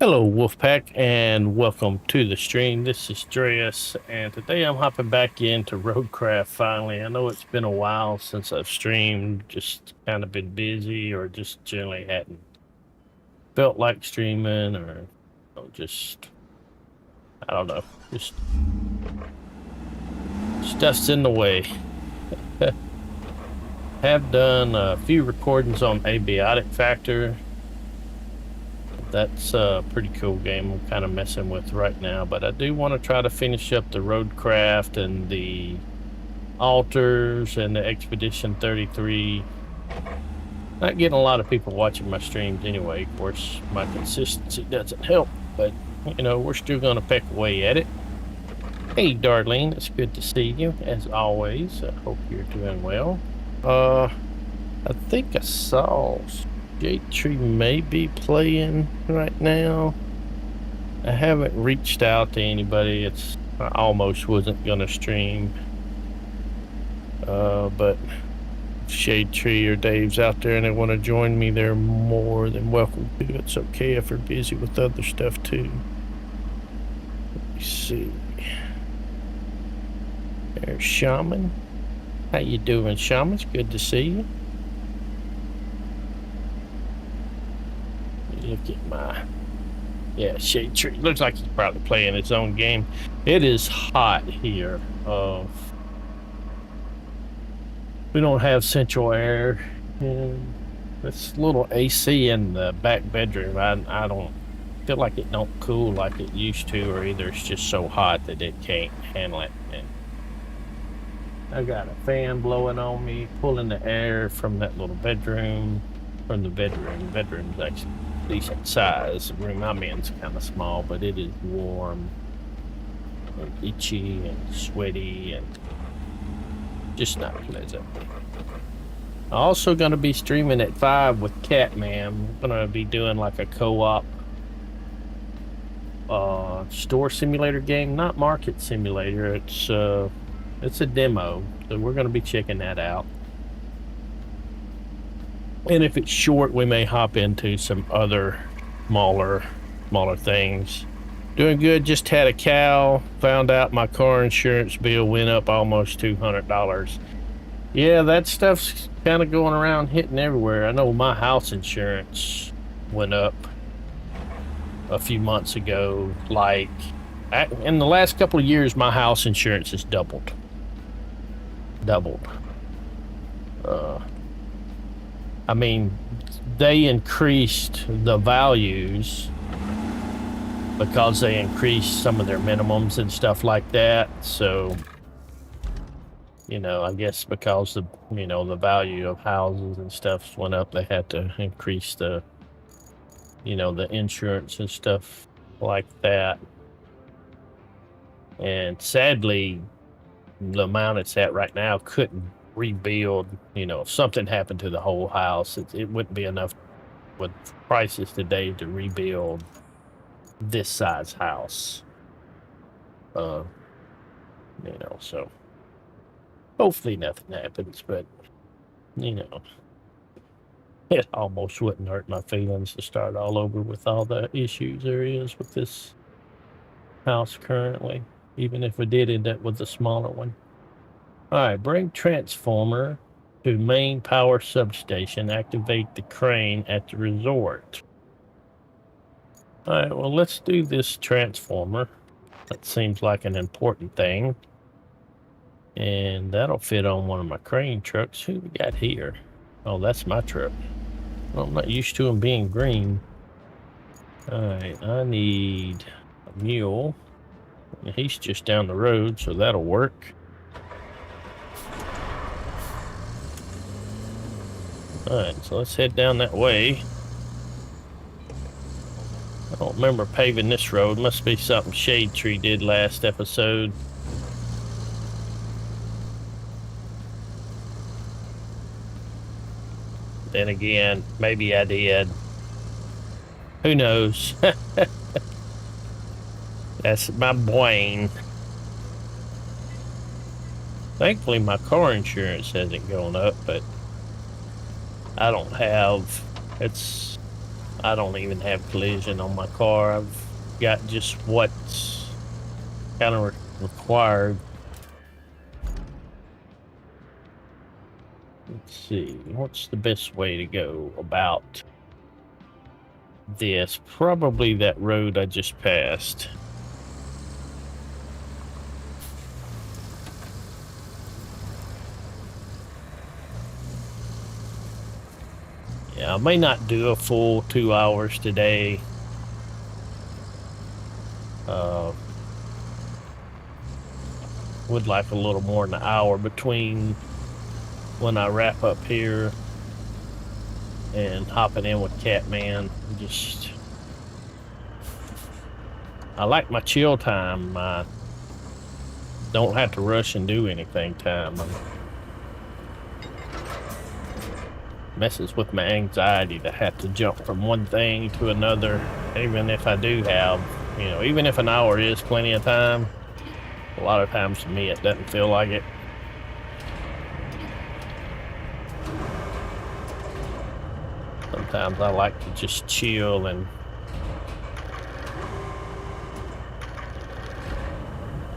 Hello, Wolfpack, and welcome to the stream. This is Dreas, and today I'm hopping back into Roadcraft finally. I know it's been a while since I've streamed, just kind of been busy or just generally hadn't felt like streaming or just, I don't know, just stuff's in the way. Have done a few recordings on Abiotic Factor. That's a pretty cool game I'm kind of messing with right now, but I do want to try to finish up the Roadcraft and the altars and the Expedition 33. Not getting a lot of people watching my streams anyway. Of course, my consistency doesn't help, but you know, we're still going to peck away at it. Hey, Darlene, it's good to see you as always. I hope you're doing well. I think I saw Jade Tree may be playing right now. I haven't reached out to anybody. I almost wasn't gonna stream. But if Shade Tree or Dave's out there and they want to join me, they're more than welcome to. It's okay if they're busy with other stuff too. Let me see. There's Shaman. How you doing, Shaman? It's good to see you. Look at Shade Tree. Looks like he's probably playing his own game. It is hot here. We don't have central air, and this little AC in the back bedroom. I don't feel like it don't cool like it used to, or either it's just so hot that it can't handle it. And I got a fan blowing on me, pulling the air from that little bedroom. From the bedroom. The bedroom's actually decent size. The room I'm in's kind of small, but it is warm and itchy and sweaty and just not pleasant. I'm also going to be streaming at 5 with Catman. I'm going to be doing like a co-op store simulator game, not market simulator. It's a demo, so we're going to be checking that out. And if it's short, we may hop into some other smaller things. Doing good. Just had a cow. Found out my car insurance bill went up almost $200. Yeah, that stuff's kind of going around hitting everywhere. I know my house insurance went up a few months ago. Like, in the last couple of years, my house insurance has doubled. I mean, they increased the values because they increased some of their minimums and stuff like that. So, you know, I guess because the value of houses and stuff went up, they had to increase the insurance and stuff like that. And sadly, the amount it's at right now couldn't rebuild. If something happened to the whole house, it wouldn't be enough with prices today to rebuild this size house. So hopefully nothing happens, but it almost wouldn't hurt my feelings to start all over with all the issues there is with this house currently, even if we did end up with a smaller one. All right, bring transformer to main power substation. Activate the crane at the resort. All right, well, let's do this transformer. That seems like an important thing. And that'll fit on one of my crane trucks. Who we got here? Oh, that's my truck. Well, I'm not used to them being green. All right, I need a mule. He's just down the road, so that'll work. Alright, so let's head down that way. I don't remember paving this road. Must be something Shade Tree did last episode. Then again, maybe I did. Who knows? That's my brain. Thankfully, my car insurance hasn't gone up, but I don't have, it's I don't even have collision on my car. I've got just what's kind of required. Let's see, what's the best way to go about this? Probably that road I just passed. Yeah, I may not do a full 2 hours today. Would like a little more than an hour between when I wrap up here and hopping in with Catman. Just, I like my chill time. I don't have to rush and do anything time. Messes with my anxiety to have to jump from one thing to another, even if I do have, you know, even if an hour is plenty of time, a lot of times to me it doesn't feel like it. Sometimes I like to just chill and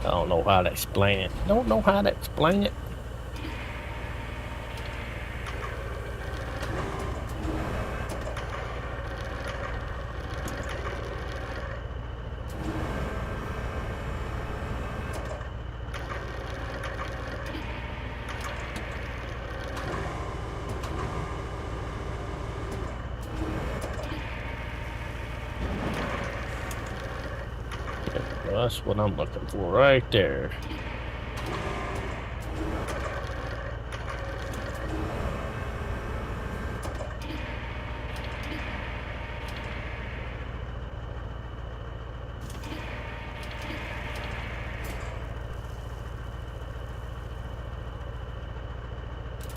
I don't know how to explain it. Don't know how to explain it. That's what I'm looking for right there.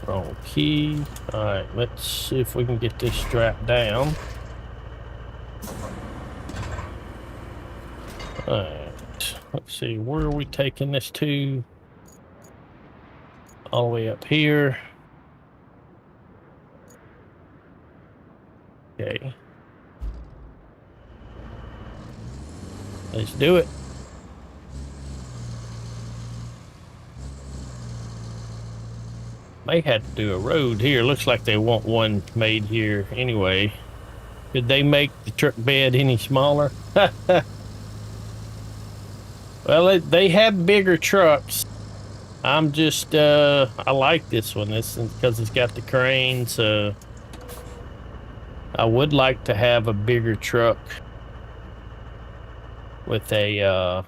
Wrong key. All right, let's see if we can get this strapped down. All right. Let's see, where are we taking this to? All the way up here. Okay. Let's do it. May have to do a road here. Looks like they want one made here anyway. Did they make the truck bed any smaller? Well, they have bigger trucks. I'm just, I like this one. This is because it's got the crane, so I would like to have a bigger truck with a,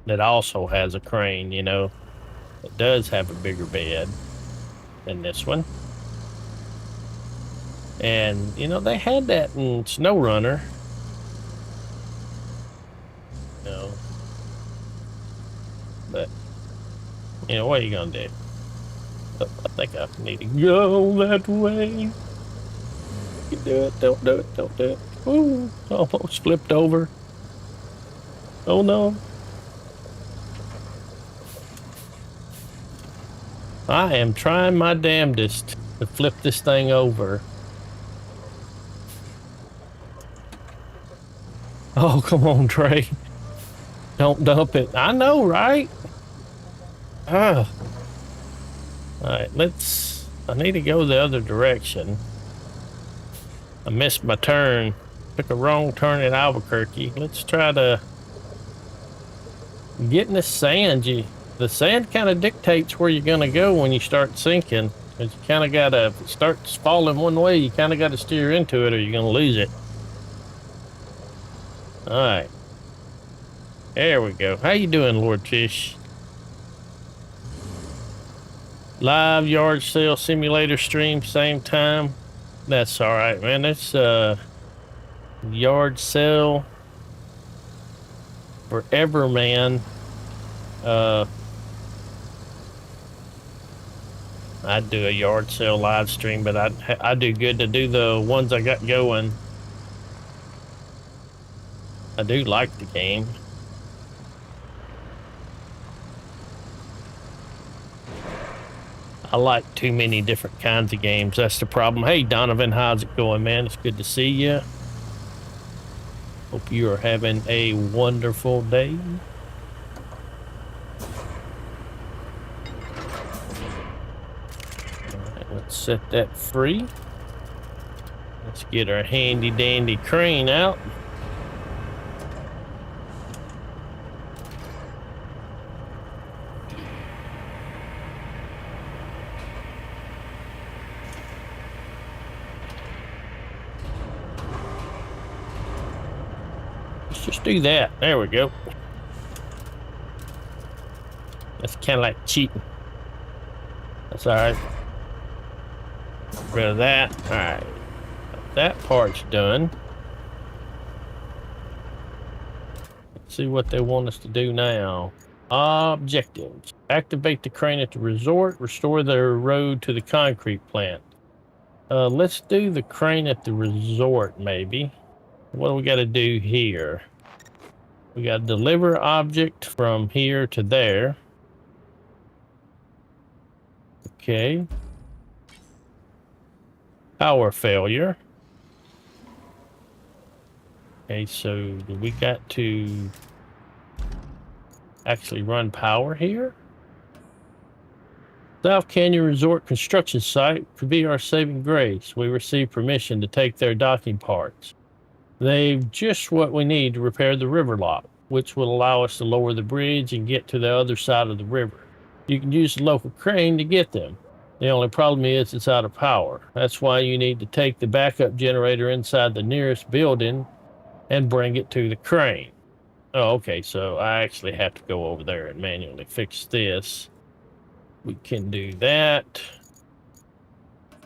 that also has a crane, you know. It does have a bigger bed than this one. And, you know, they had that in SnowRunner. You know. But, you know, what are you gonna do? I think I need to go that way. You do it, don't do it, don't do it. Ooh, almost flipped over. Oh no. I am trying my damnedest to flip this thing over. Oh, come on, Trey. Don't dump it. I know, right? Ah. Alright, I need to go the other direction. I missed my turn. Took a wrong turn at Albuquerque. Let's try to get in the sand. The sand kind of dictates where you're going to go when you start sinking. Because you kind of got to, if it starts falling one way, you kind of got to steer into it or you're going to lose it. Alright. There we go. How you doing, Lord Fish? Live yard sale simulator stream, same time. That's alright, man. It's yard sale forever, man. I'd do a yard sale live stream, but I do good to do the ones I got going. I do like the game. I like too many different kinds of games. That's the problem. Hey, Donovan, how's it going, man? It's good to see you. Hope you are having a wonderful day. Alright, let's set that free. Let's get our handy dandy crane out. Let's just do that. There we go. That's kind of like cheating. That's all right. Get rid of that. All right. That part's done. Let's see what they want us to do now. Objectives. Activate the crane at the resort. Restore the road to the concrete plant. Let's do the crane at the resort, maybe. What do we got to do here? We got to deliver object from here to there. Okay. Power failure. Okay, so we got to actually run power here. South Canyon Resort construction site could be our saving grace. We received permission to take their docking parts. They've just what we need to repair the river lock, which will allow us to lower the bridge and get to the other side of the river. You can use the local crane to get them. The only problem is it's out of power. That's why you need to take the backup generator inside the nearest building and bring it to the crane. Oh, okay, so I actually have to go over there and manually fix this. We can do that.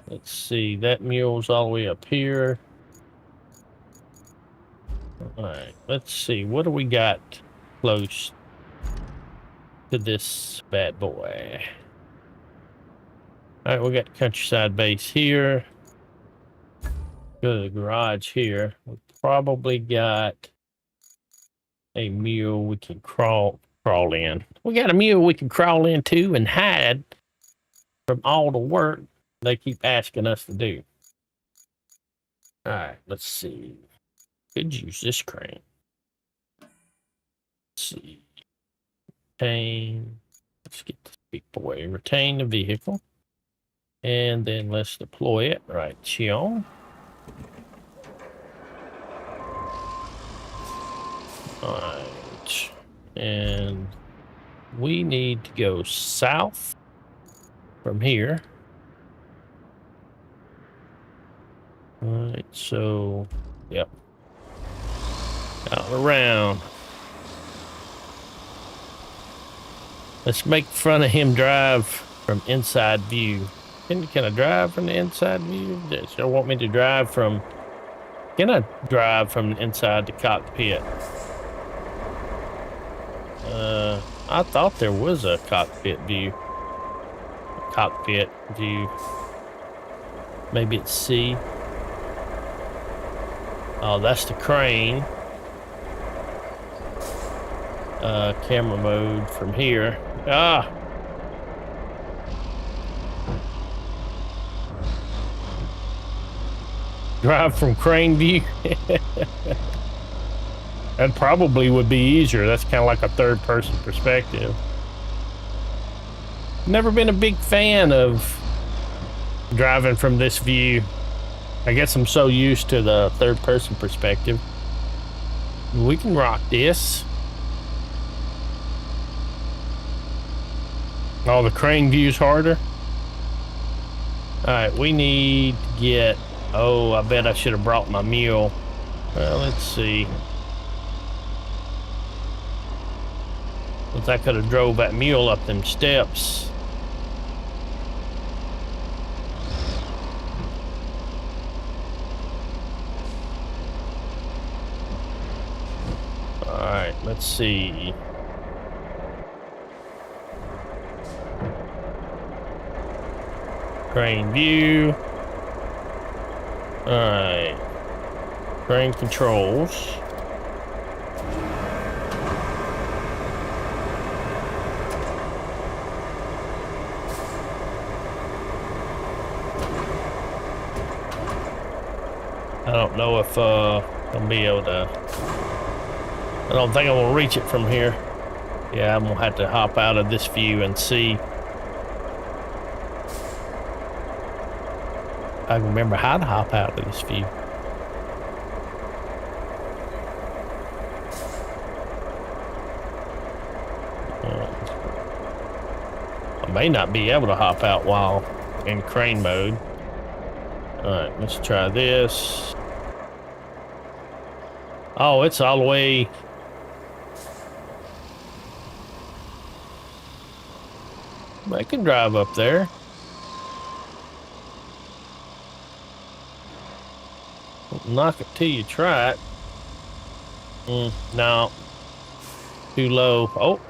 Let's see, that mule's all the way up here. All right, let's see, what do we got close to this bad boy? All right, we got Countryside Base here. Go to the garage here. We probably got a mule we can crawl in. We got a mule we can crawl into and hide from all the work they keep asking us to do. All right, let's see. Could use this crane. Let's see. Retain. Let's get this big boy. Retain the vehicle. And then let's deploy it right here. All right. And we need to go south from here. All right, so, yep. Out and around. Let's make fun of him drive from inside view. Can I drive from the inside view? Does you want me to drive from... Can I drive from inside the cockpit? I thought there was a cockpit view. Maybe it's C. Oh, that's the crane. Camera mode from here. Ah! Drive from crane view. That probably would be easier. That's kind of like a third-person perspective. Never been a big fan of driving from this view. I guess I'm so used to the third-person perspective. We can rock this. Oh, the crane view's harder? Alright, we need to get... Oh, I bet I should have brought my mule. Well, let's see. If I could have drove that mule up them steps. Alright, let's see. Crane view. Alright. Crane controls. I don't know if Gonna be able to. I don't think I'm gonna reach it from here. Yeah, I'm gonna have to hop out of this view and see. I can remember how to hop out of this view. I may not be able to hop out while in crane mode. All right, let's try this. Oh, it's all the way. I can drive up there. Knock it till you try it. No. Too low. Oh.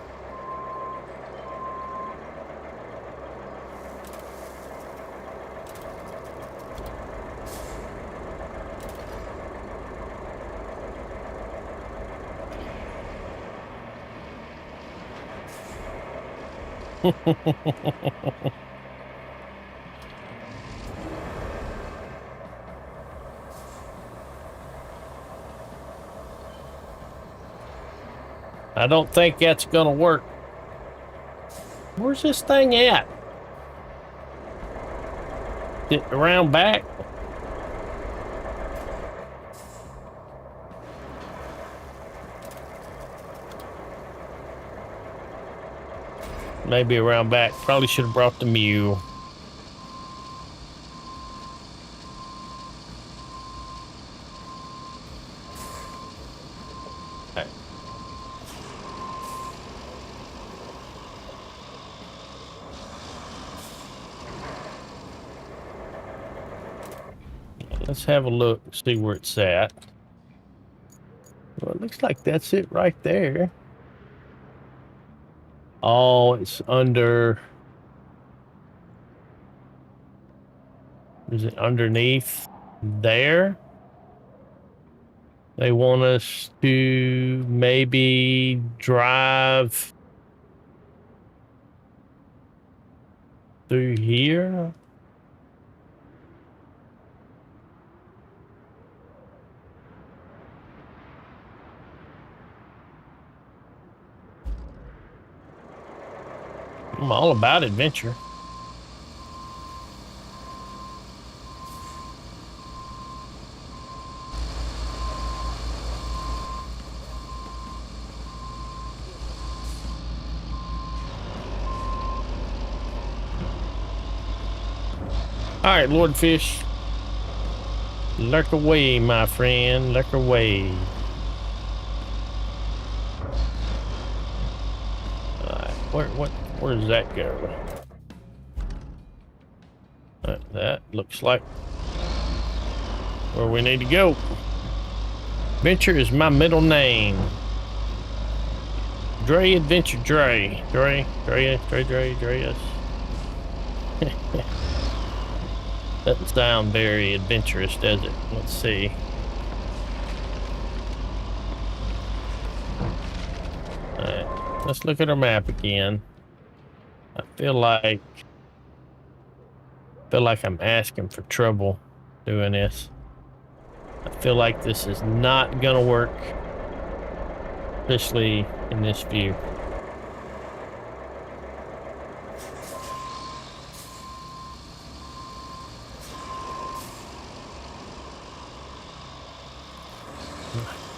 I don't think that's gonna work. Where's this thing at? Get around back? Maybe around back. Probably should have brought the mule. Okay. Let's have a look, see where it's at. Well, it looks like that's it right there. Oh, it's under. Is it underneath there? They want us to maybe drive through here. I'm all about adventure. All right, Lord Fish. Lurk away, my friend. Lurk away. All right, where does that go? That looks like where we need to go. Adventure is my middle name. Dre Adventure Dre. Dre. Doesn't sound very adventurous, does it? Let's see. Alright, let's look at our map again. I feel like I'm asking for trouble doing this. I feel like this is not gonna work, especially in this view.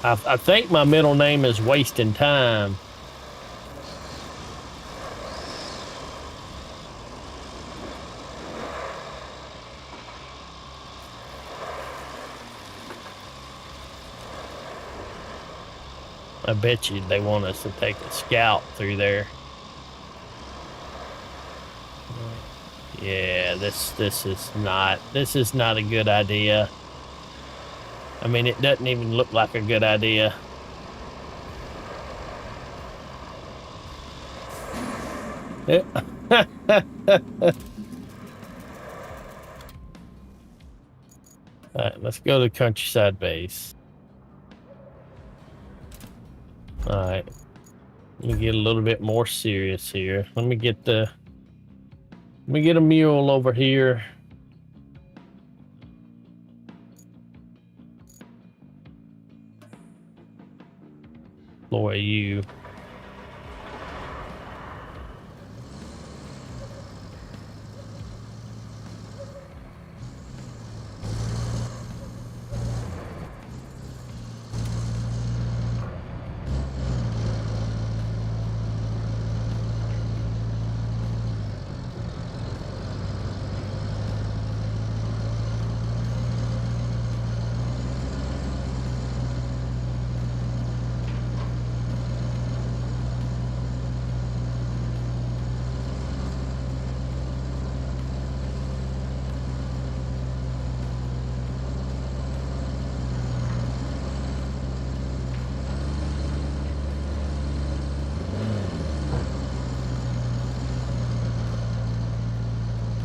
I think my middle name is Wasting Time. I bet you they want us to take a scout through there. Yeah, this is not a good idea. I mean, it doesn't even look like a good idea. Yeah. All right, let's go to Countryside Base. All right, let me get a little bit more serious here. Let me get a mule over here. deploy you.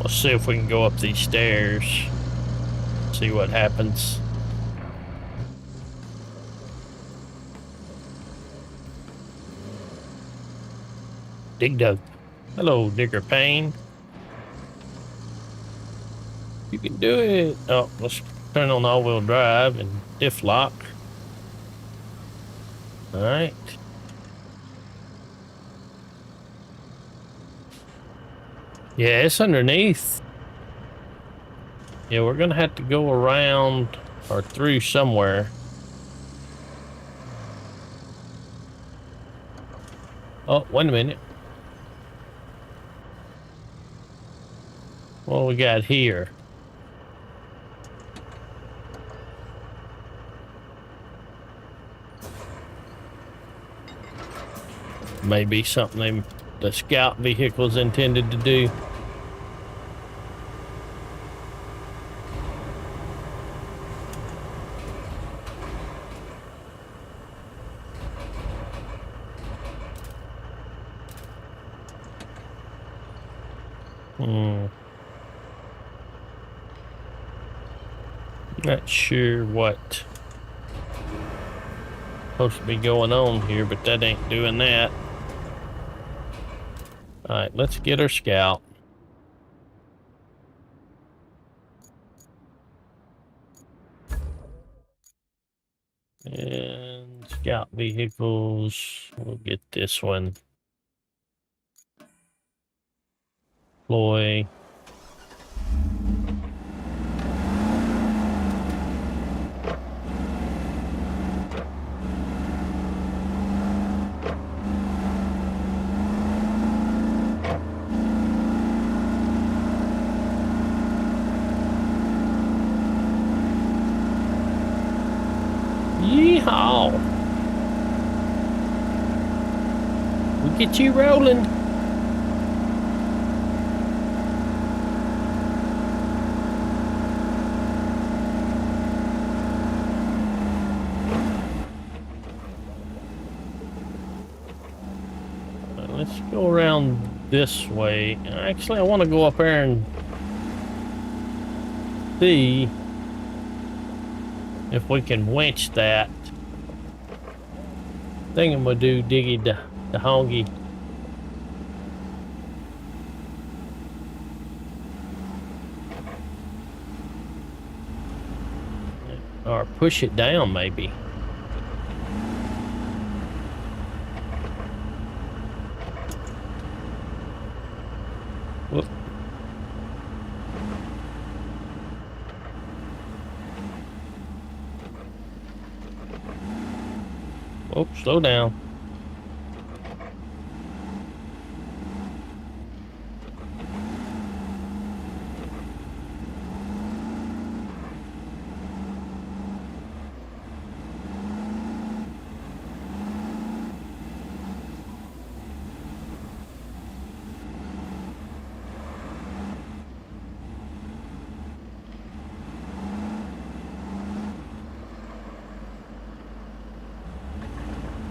Let's see if we can go up these stairs. See what happens. Dig Dug. Hello, Digger Payne. You can do it. Oh, let's turn on all-wheel drive and diff lock. All right. Yeah, it's underneath. Yeah, we're gonna have to go around or through somewhere. Oh, wait a minute. What we got here? Maybe something the scout vehicle is intended to do. Not sure what supposed to be going on here, but that ain't doing that. All right, let's get our scout. And scout vehicles, we'll get this one. Deploy. Yeehaw! We'll get you rolling. Let's go around this way. Actually, I want to go up there and see if we can winch that thingamadoo diggy the hongy. Or push it down, maybe. Whoop. Oh, slow down.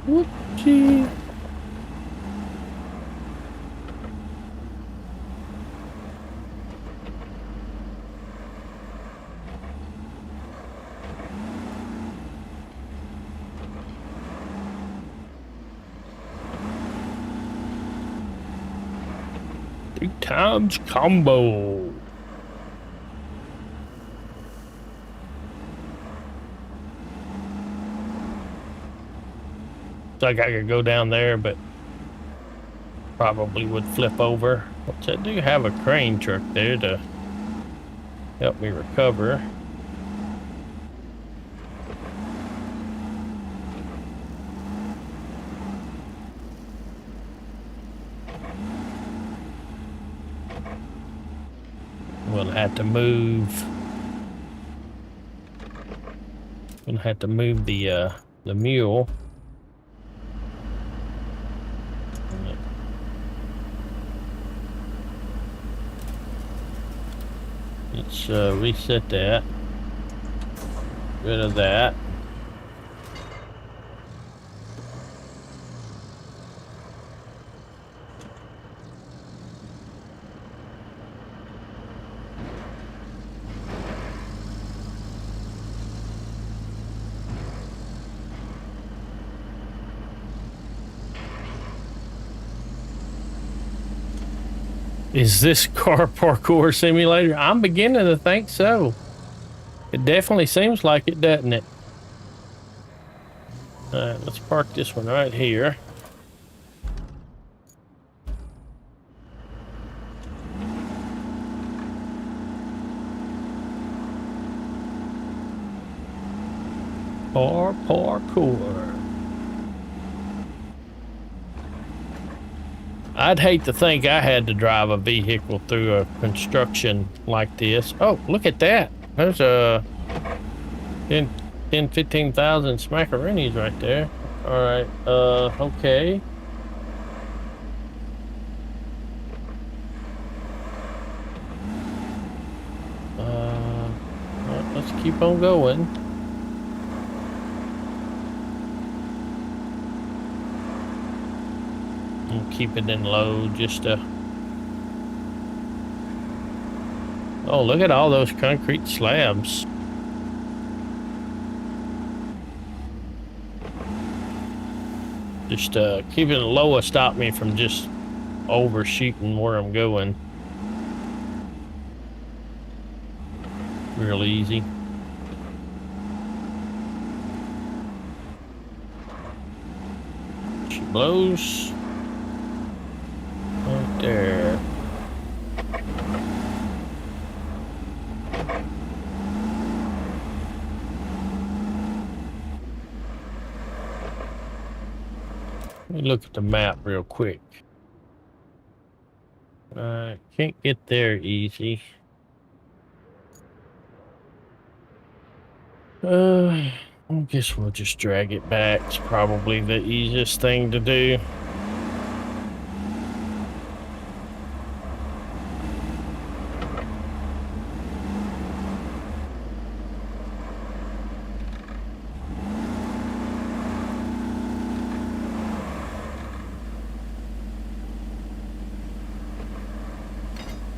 Whoopsie. Three times combo. like I could go down there, but probably would flip over. Which I do have a crane truck there to help me recover. We'll have to move. Gonna have to move the mule. Let's reset that. Rid of that. Is this car parkour simulator? I'm beginning to think so. It definitely seems like it, doesn't it? All right, let's park this one right here. Parkour. I'd hate to think I had to drive a vehicle through a construction like this. Oh, look at that. There's a 15,000 smackaroonies right there. All right, okay. Well, let's keep on going. And keep it in low just to... Oh, look at all those concrete slabs. Just keeping it low will stop me from just overshooting where I'm going. Real easy. She blows. Right there. Let me look at the map real quick. Can't get there easy. I guess we'll just drag it back. It's probably the easiest thing to do.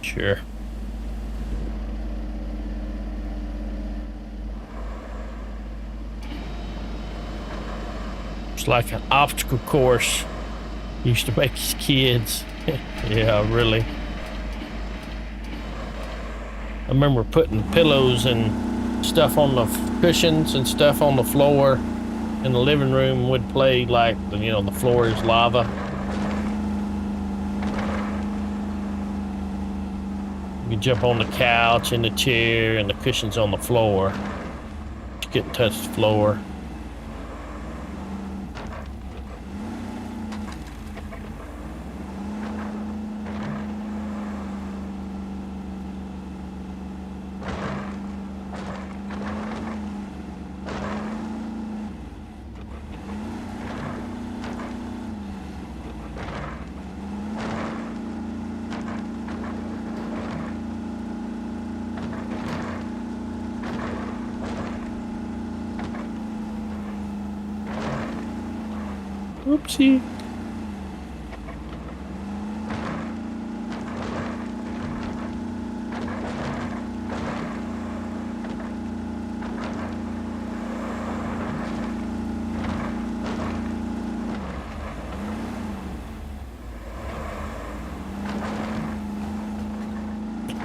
Sure. It's like an obstacle course used to make his kids. Yeah, really. I remember putting pillows and stuff on the cushions and stuff on the floor in the living room. Would play like, you know, the floor is lava. You jump on the couch and the chair and the cushions on the floor. Just get in touch with the floor. Oopsie.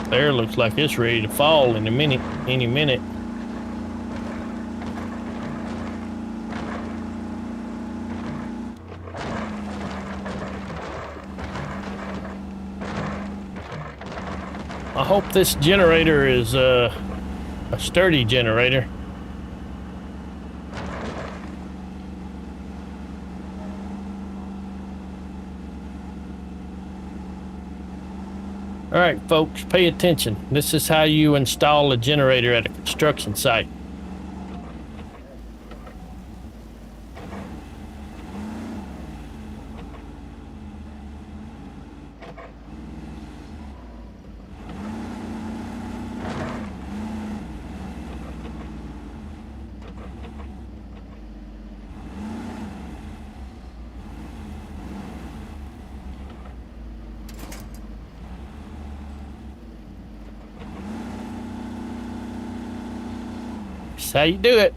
There looks like it's ready to fall in a minute, any minute. hope this generator is a sturdy generator. All right, folks, pay attention. This is how you install a generator at a construction site. That's how you do it.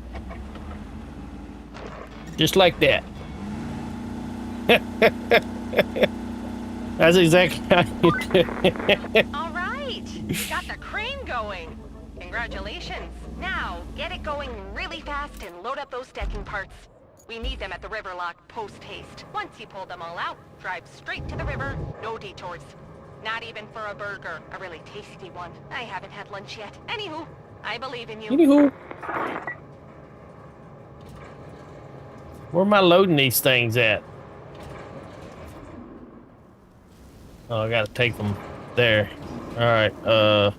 Just like that. That's exactly how you do it. All right, got the crane going. Congratulations. Now, get it going really fast and load up those stacking parts. We need them at the river lock post-haste. Once you pull them all out, drive straight to the river, no detours. Not even for a burger, a really tasty one. I haven't had lunch yet. Anywho, I believe in you. Anywho. Where am I loading these things at? Oh, I gotta take them there. All right,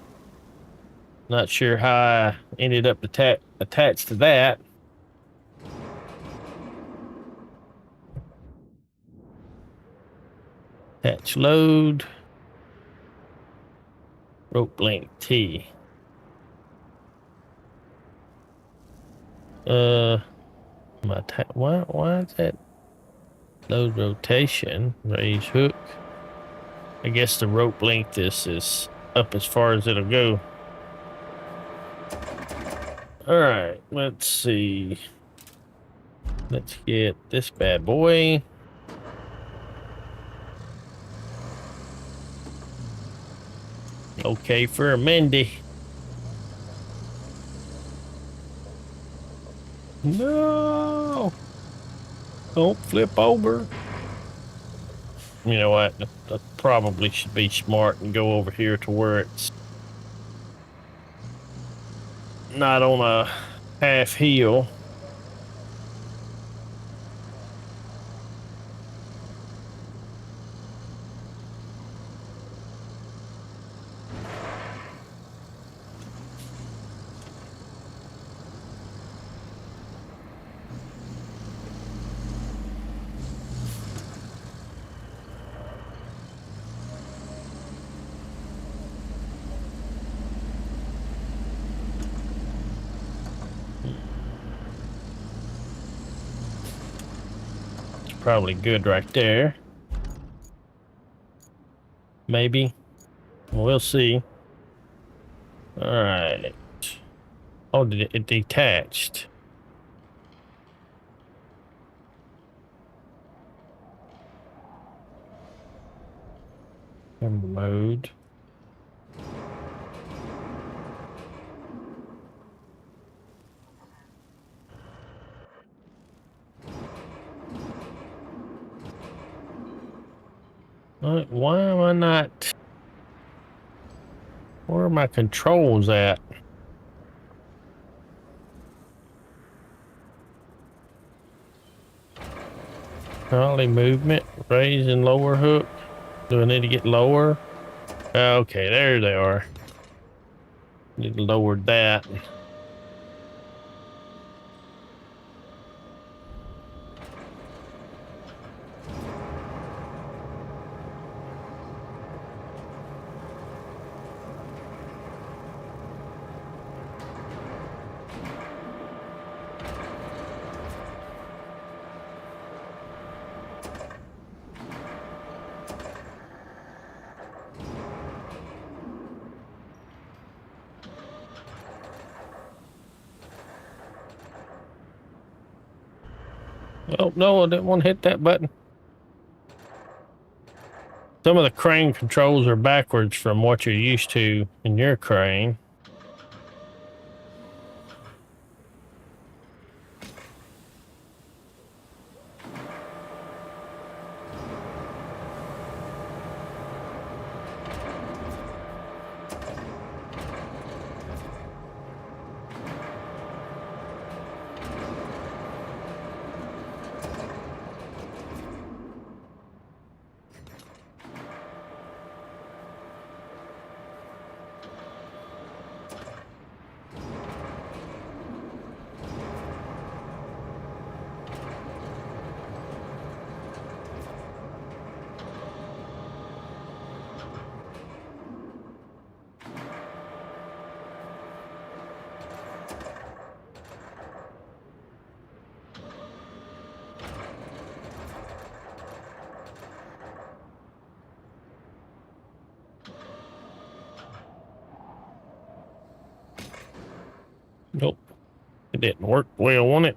not sure how I ended up attached to that. Attach load. Rope link T. Why is that? Load rotation, raise hook. I guess the rope length is up as far as it'll go. All right, let's see. Let's get this bad boy. Okay for a Mindy. No! Don't flip over. You know what? I probably should be smart and go over here to where it's not on a half hill. Probably good right there. Maybe. We'll see. All right. Oh, it detached? Mode. Why am I not? Where are my controls at? Probably movement, raise and lower hook. Do I need to get lower? Okay, there they are. Need to lower that. Oh, no, I didn't want to hit that button. Some of the crane controls are backwards from what you're used to in your crane. Nope. It didn't work well on it.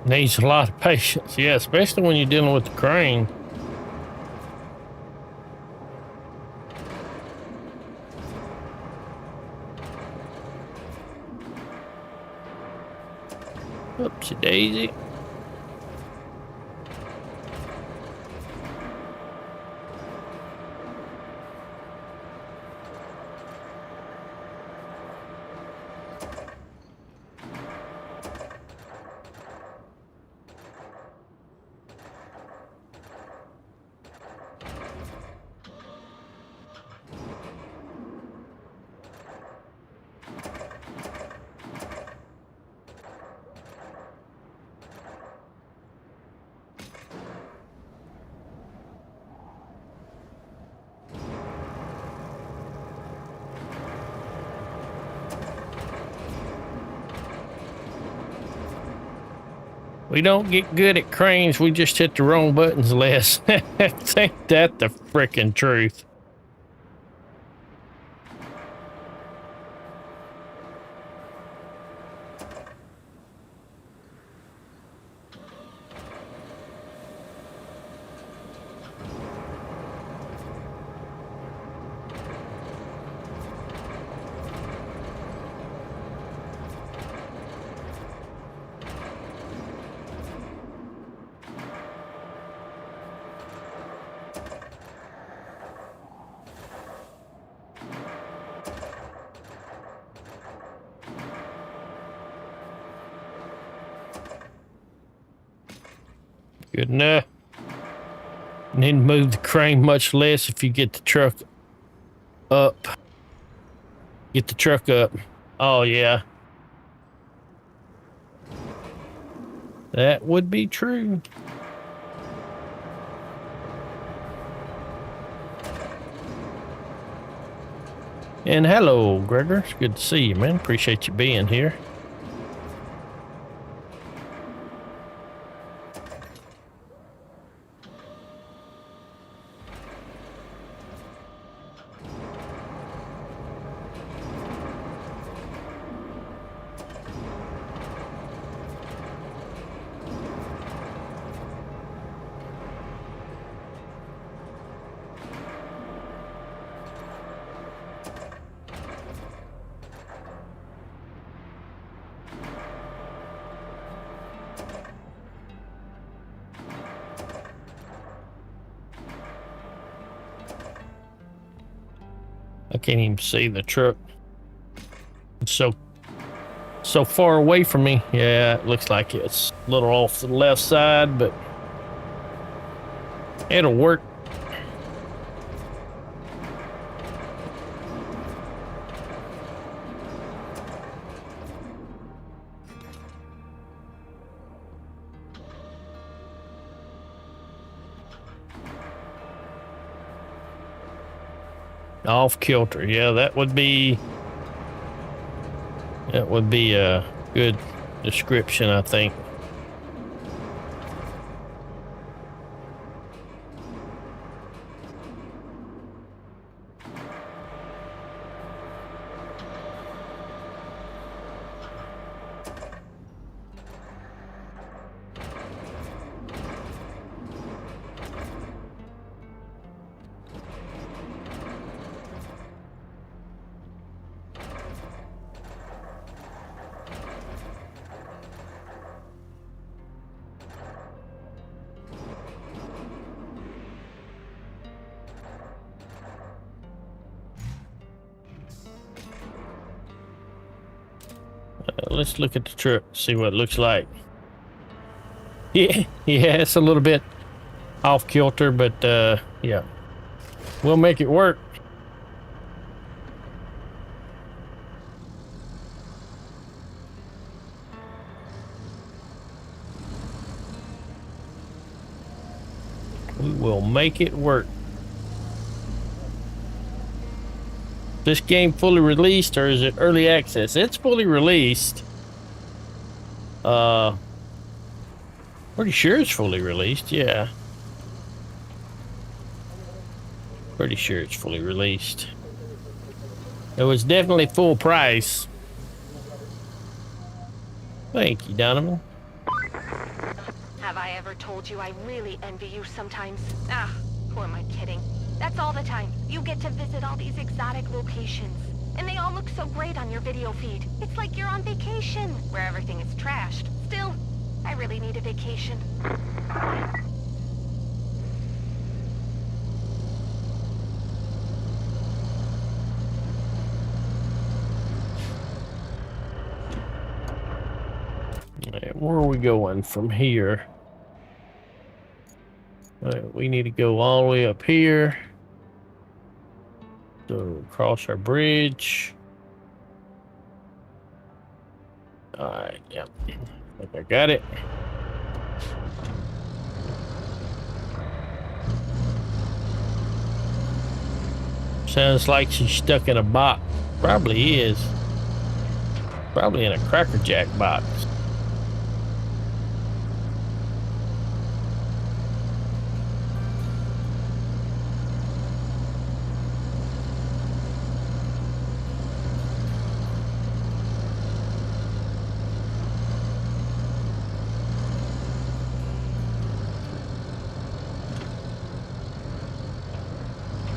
Needs a lot of patience. Yeah, especially when you're dealing with the crane. Oopsie daisy. We don't get good at cranes, we just hit the wrong buttons less. Ain't that the frickin' truth? Good enough. Need to move the crane much less if you get the truck up. Get the truck up. Oh, yeah. That would be true. And hello, Gregor. It's good to see you, man. Appreciate you being here. I can't even see the truck. It's so far away from me. Yeah, it looks like it's a little off to the left side, but it'll work. Off kilter. Yeah, that would be a good description, I think. Let's look at the truck, see what it looks like. Yeah, it's a little bit off kilter, but yeah, we'll make it work. We will make it work. This game fully released, or is it early access? It's fully released. Pretty sure it's fully released, yeah. Pretty sure it's fully released. It was definitely full price. Thank you, Donovan. Have I ever told you I really envy you sometimes? Ah, who am I kidding? That's all the time. You get to visit all these exotic locations. And they all look so great on your video feed. It's like you're on vacation, where everything is trashed. Still, I really need a vacation. Where are we going from here? We need to go all the way up here. So cross our bridge. Alright, yep. I think I got it. Sounds like she's stuck in a box. Probably is. Probably in a Cracker Jack box.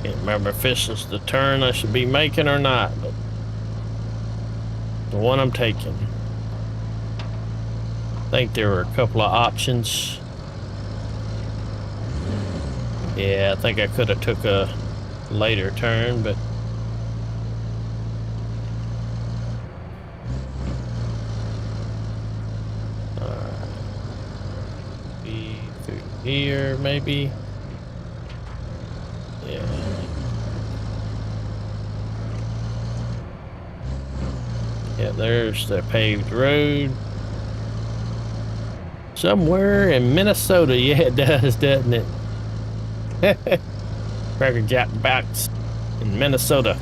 Can't remember if this is the turn I should be making or not, but the one I'm taking. I think there were a couple of options. Yeah, I think I could have took a later turn, but be through here maybe. Yeah. Yeah, there's the paved road. Somewhere in Minnesota, yeah, it does, doesn't it? Cracker Jack box in Minnesota.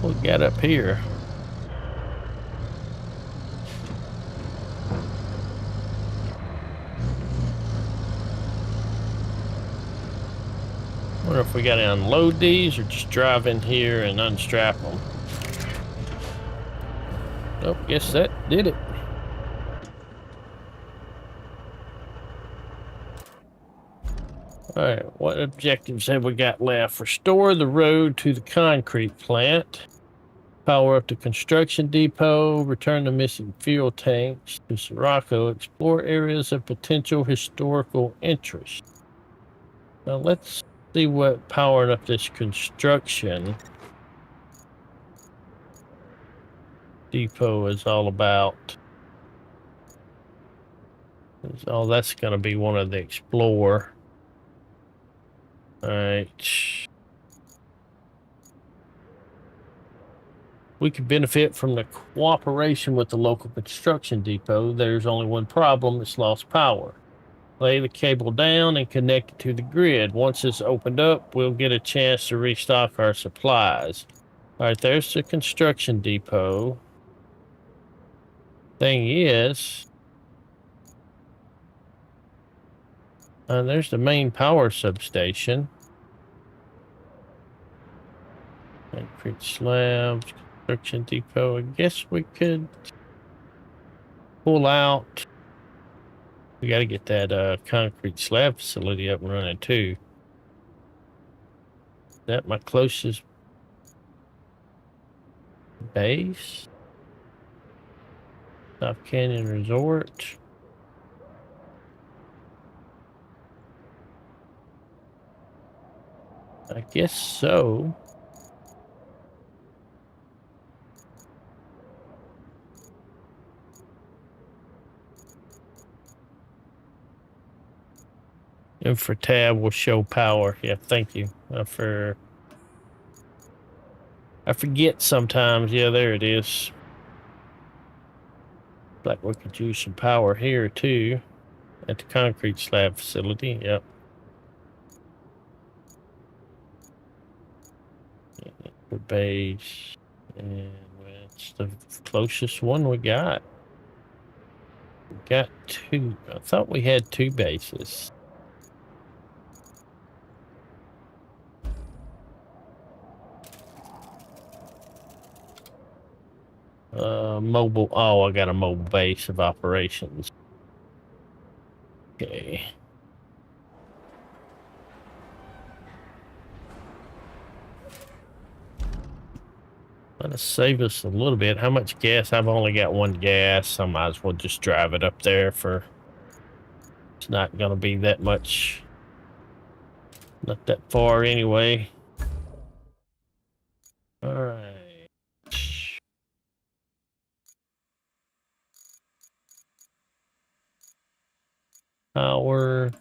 What we got up here? Wonder if we got to unload these or just drive in here and unstrap them. Oh, guess that did it. Alright, what objectives have we got left? Restore the road to the concrete plant. Power up the construction depot. Return the missing fuel tanks to Sirocco. Explore areas of potential historical interest. Now let's see what powering up this construction depot is all about. Oh, that's going to be one of the explore. All right. We could benefit from the cooperation with the local construction depot. There's only one problem: it's lost power. Lay the cable down and connect it to the grid. Once it's opened up, we'll get a chance to restock our supplies. All right, there's the construction depot. Thing is, there's the main power substation. Concrete slabs, construction depot. I guess we could pull out. We got to get that concrete slab facility up and running too. Is that my closest base? South Canyon Resort. I guess so. Infra tab will show power. Yeah, thank you. I forget sometimes. Yeah, there it is. Like we could use some power here too at the concrete slab facility. Yep. For base, and it's the closest one we got. We got two. I thought we had two bases. Mobile. Oh, I got a mobile base of operations. Okay. That'll save us a little bit. How much gas? I've only got one gas. I might as well just drive it up there for. It's not going to be that much. Not that far anyway. All right. Power.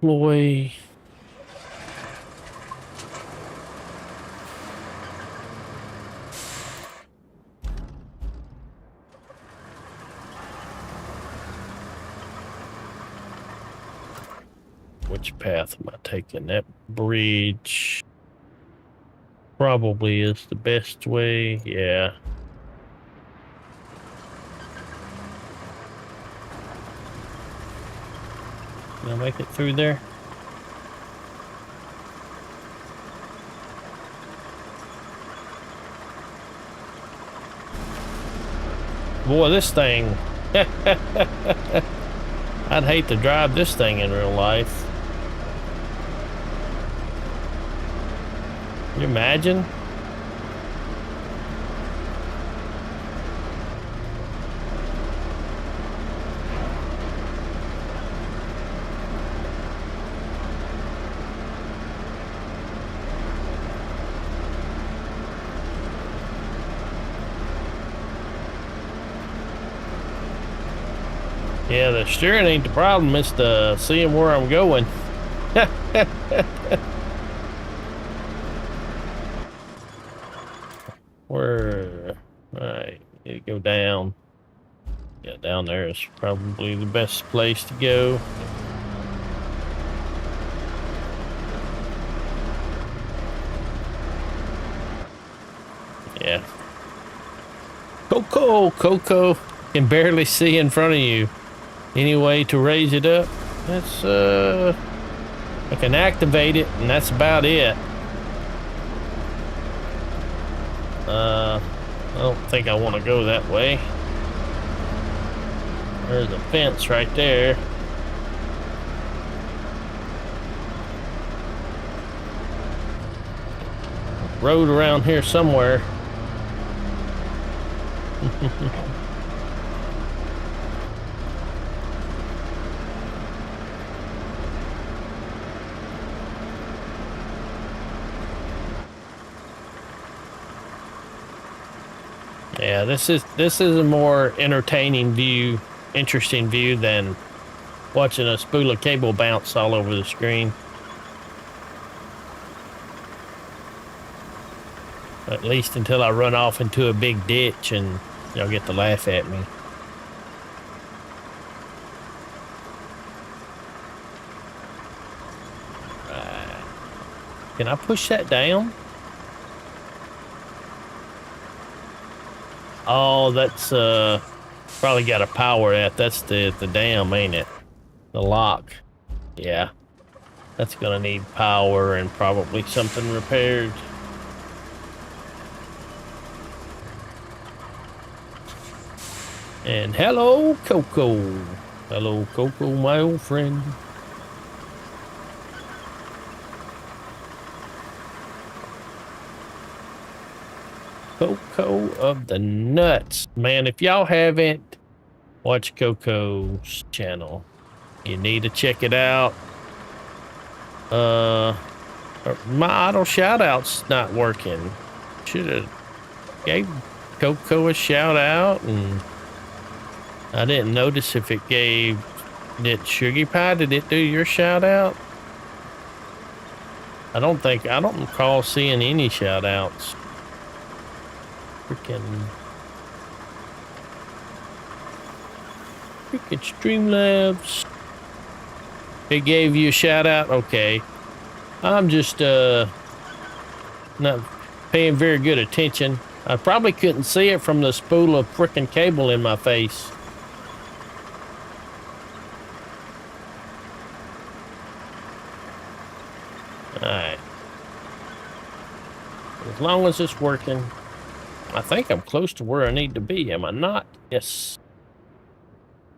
Employee. Which path am I taking? That bridge probably is the best way. Yeah. Can I make it through there? Boy, this thing. I'd hate to drive this thing in real life. Can you imagine? Yeah, the steering ain't the problem, it's the seeing where I'm going. Where? Alright, need to go down. Yeah, down there is probably the best place to go. Yeah. Coco can barely see in front of you. Any way to raise it up? That's I can activate it, and that's about it. I don't think I want to go that way. There's a fence right there. Road around here somewhere. Yeah, this is a more entertaining view, interesting view than watching a spool of cable bounce all over the screen. At least until I run off into a big ditch and y'all get to laugh at me. Can I push that down? Oh, that's probably got to power that. That's the dam, ain't it? The lock. Yeah. That's gonna need power and probably something repaired. And hello, Coco. Hello, Coco, my old friend. Coco of the Nuts. Man, if y'all haven't watched Coco's channel, you need to check it out. My auto shout-out's not working. Should have gave Coco a shout-out, and I didn't notice if it gave... Did Sugar Pie, did it do your shout-out? I don't recall seeing any shout-outs. Freaking Streamlabs. It gave you a shout-out? Okay. I'm just, not paying very good attention. I probably couldn't see it from the spool of frickin' cable in my face. Alright. As long as it's working, I think I'm close to where I need to be, am I not? Yes.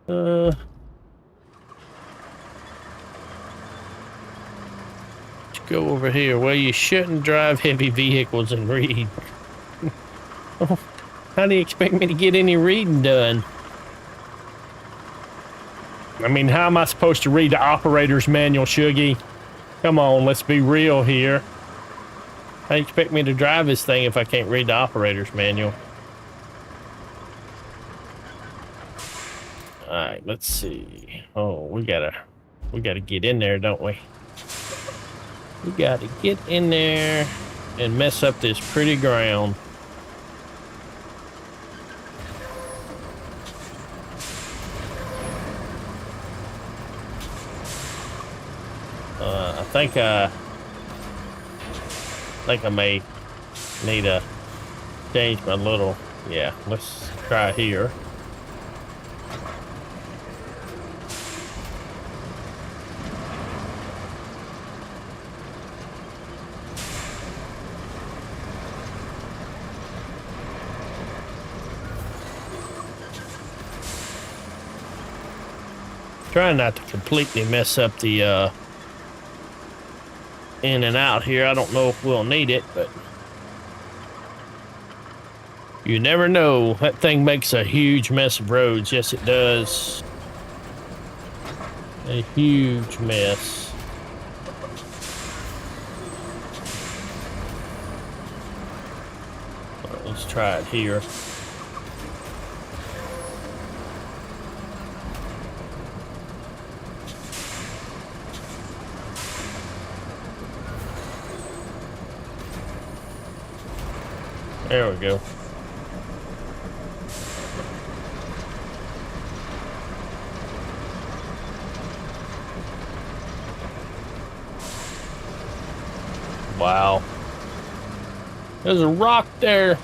Let's go over here. Well, you shouldn't drive heavy vehicles and read. How do you expect me to get any reading done? I mean, how am I supposed to read the operator's manual, Shuggy? Come on, let's be real here. How do you expect me to drive this thing if I can't read the operator's manual? Alright, let's see. Oh, we gotta get in there, don't we? We gotta get in there and mess up this pretty ground. I think I may need to change my little... Yeah, let's try here. Trying not to completely mess up the in and out here. I don't know if we'll need it, but you never know. That thing makes a huge mess of roads. Yes, it does. A huge mess. Let's try it here. There we go. Wow. There's a rock there.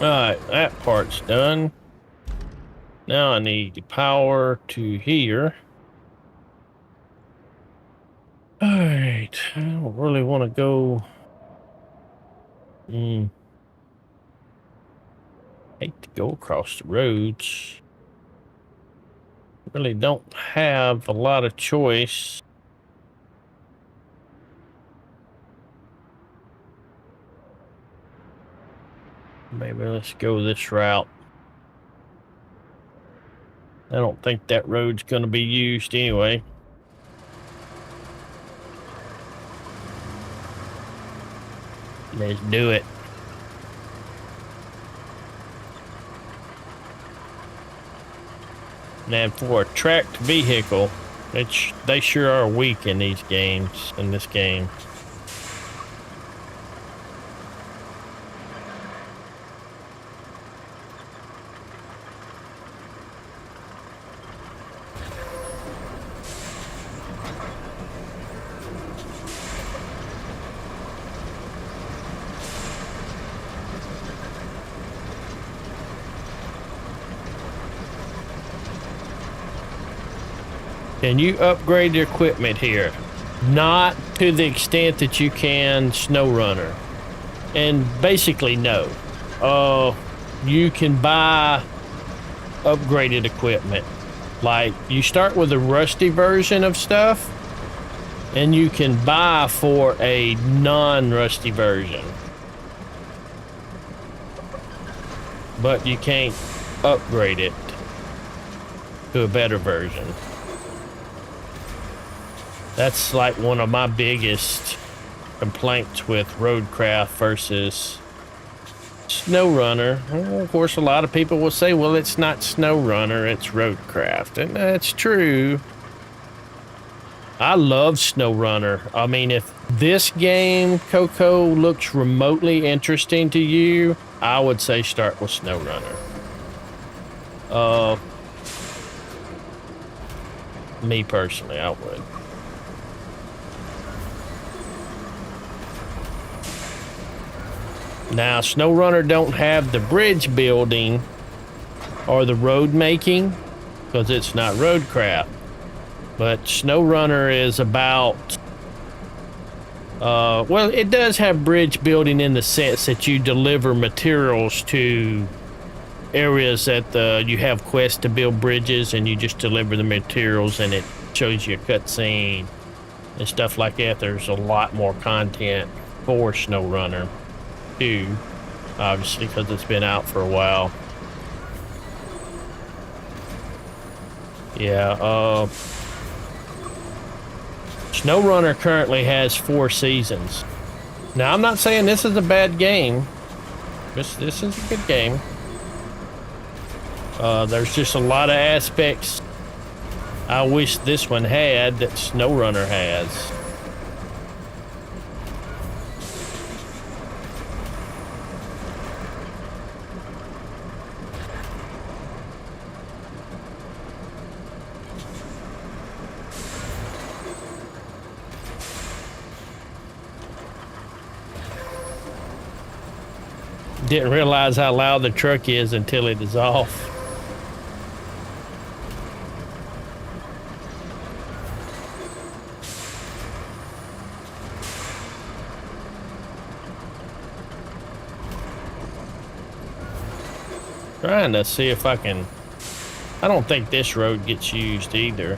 Alright, that part's done. Now I need the power to here. Alright, I don't really want to go... hate to go across the roads. Really don't have a lot of choice. Maybe let's go this route. I don't think that road's going to be used anyway. Let's do it. And then for a tracked vehicle, they sure are weak in these games, in this game. Can you upgrade your equipment here? Not to the extent that you can SnowRunner. And basically, no. You can buy upgraded equipment. Like, you start with a rusty version of stuff, and you can buy for a non-rusty version. But you can't upgrade it to a better version. That's like one of my biggest complaints with Roadcraft versus SnowRunner. Well, of course, a lot of people will say, well, it's not SnowRunner, it's Roadcraft. And that's true. I love SnowRunner. I mean, if this game, Coco, looks remotely interesting to you, I would say start with SnowRunner. Me personally, I would. Now, SnowRunner don't have the bridge building or the road making because it's not Roadcraft. But SnowRunner is about, well, it does have bridge building in the sense that you deliver materials to areas that you have quests to build bridges and you just deliver the materials and it shows you a cutscene and stuff like that. There's a lot more content for SnowRunner. Obviously, because it's been out for a while. Yeah, SnowRunner currently has 4 seasons. Now, I'm not saying this is a bad game. This is a good game. There's just a lot of aspects I wish this one had that SnowRunner has. Didn't realize how loud the truck is until it is off. Trying to see if I can... I don't think this road gets used either.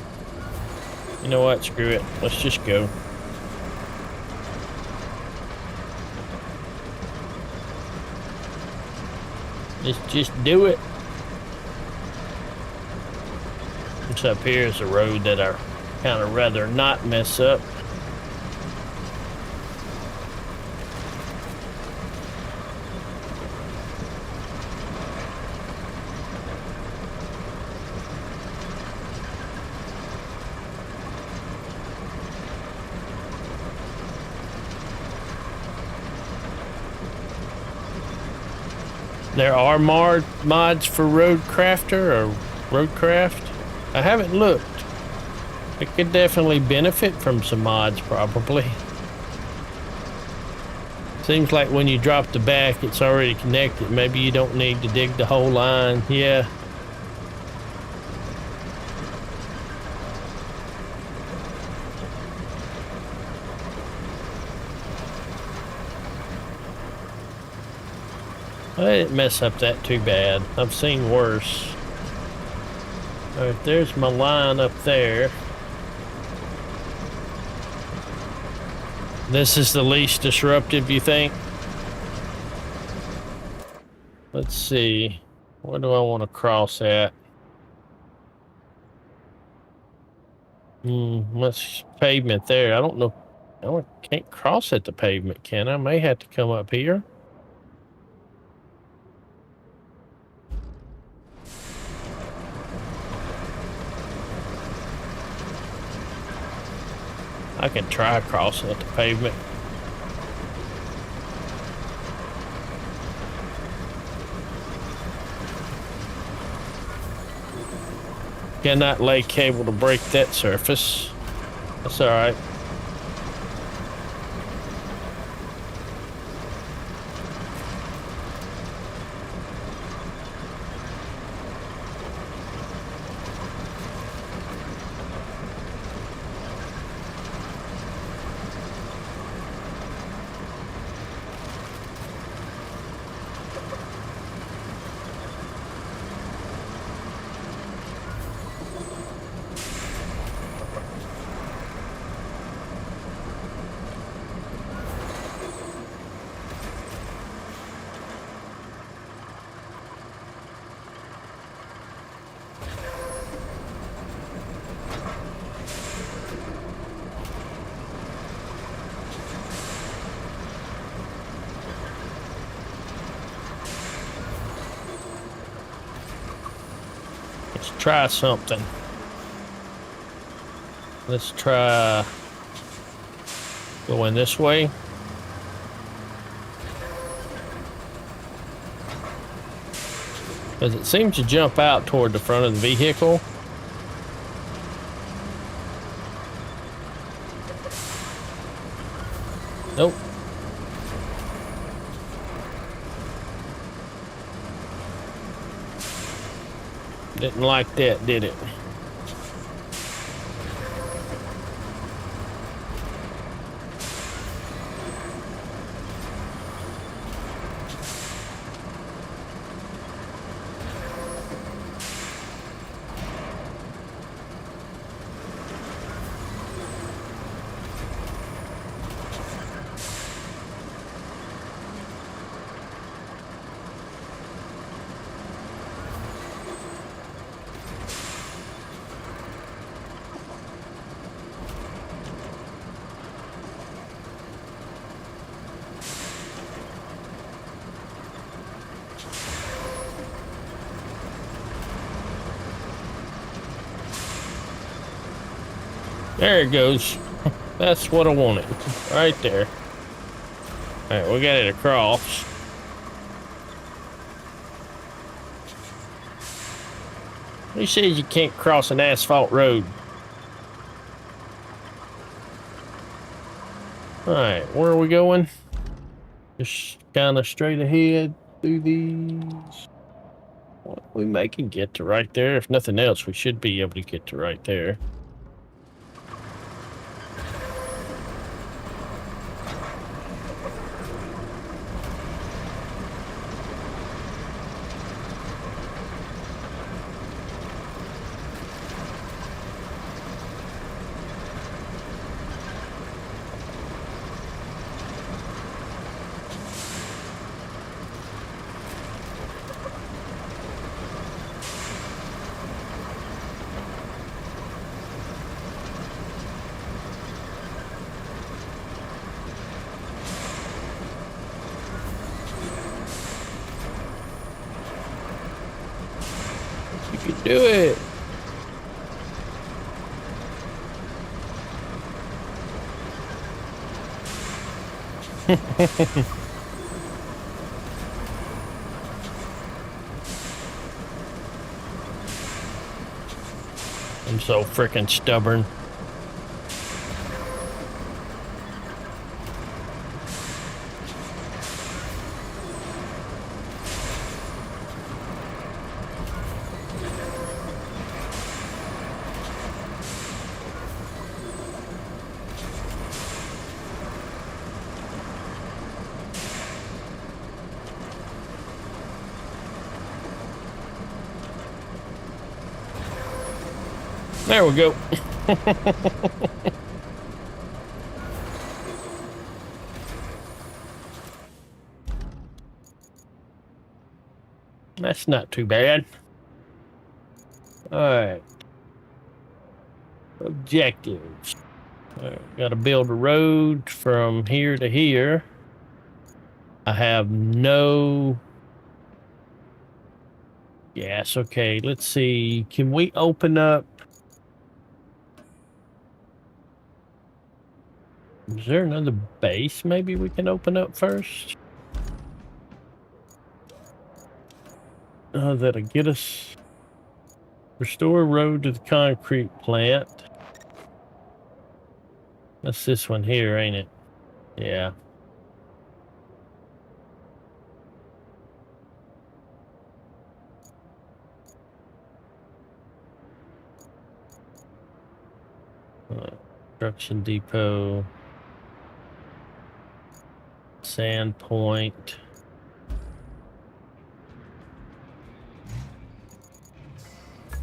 You know what? Screw it. Let's just go. Let's just do it. What's up here is a road that I kind of rather not mess up. There are mods for Roadcrafter or Roadcraft. I haven't looked. It could definitely benefit from some mods, probably. Seems like when you drop the back, it's already connected. Maybe you don't need to dig the whole line. Yeah. I didn't mess up that too bad. I've seen worse. Alright, there's my line up there. This is the least disruptive, you think? Let's see. Where do I want to cross at? Let's pavement there. I don't know. I can't cross at the pavement, can I? May have to come up here. I can try crossing at the pavement. Cannot lay cable to break that surface. That's all right. Let's try something. Let's try going this way. Because it seems to jump out toward the front of the vehicle. Nope. Didn't like that, did it? There it goes. That's what I wanted. Right there. Alright, we got it across. He says you can't cross an asphalt road. Alright, where are we going? Just kind of straight ahead through these. We may can get to right there. If nothing else, we should be able to get to right there. You can do it. I'm so freaking stubborn. There we go. That's not too bad. All right. Objectives. Got to build a road from here to here. I have no gas. Okay, let's see. Can we open up? Is there another base maybe we can open up first? That'll get us. Restore road to the concrete plant. That's this one here, ain't it? Yeah. Construction depot. Sand point.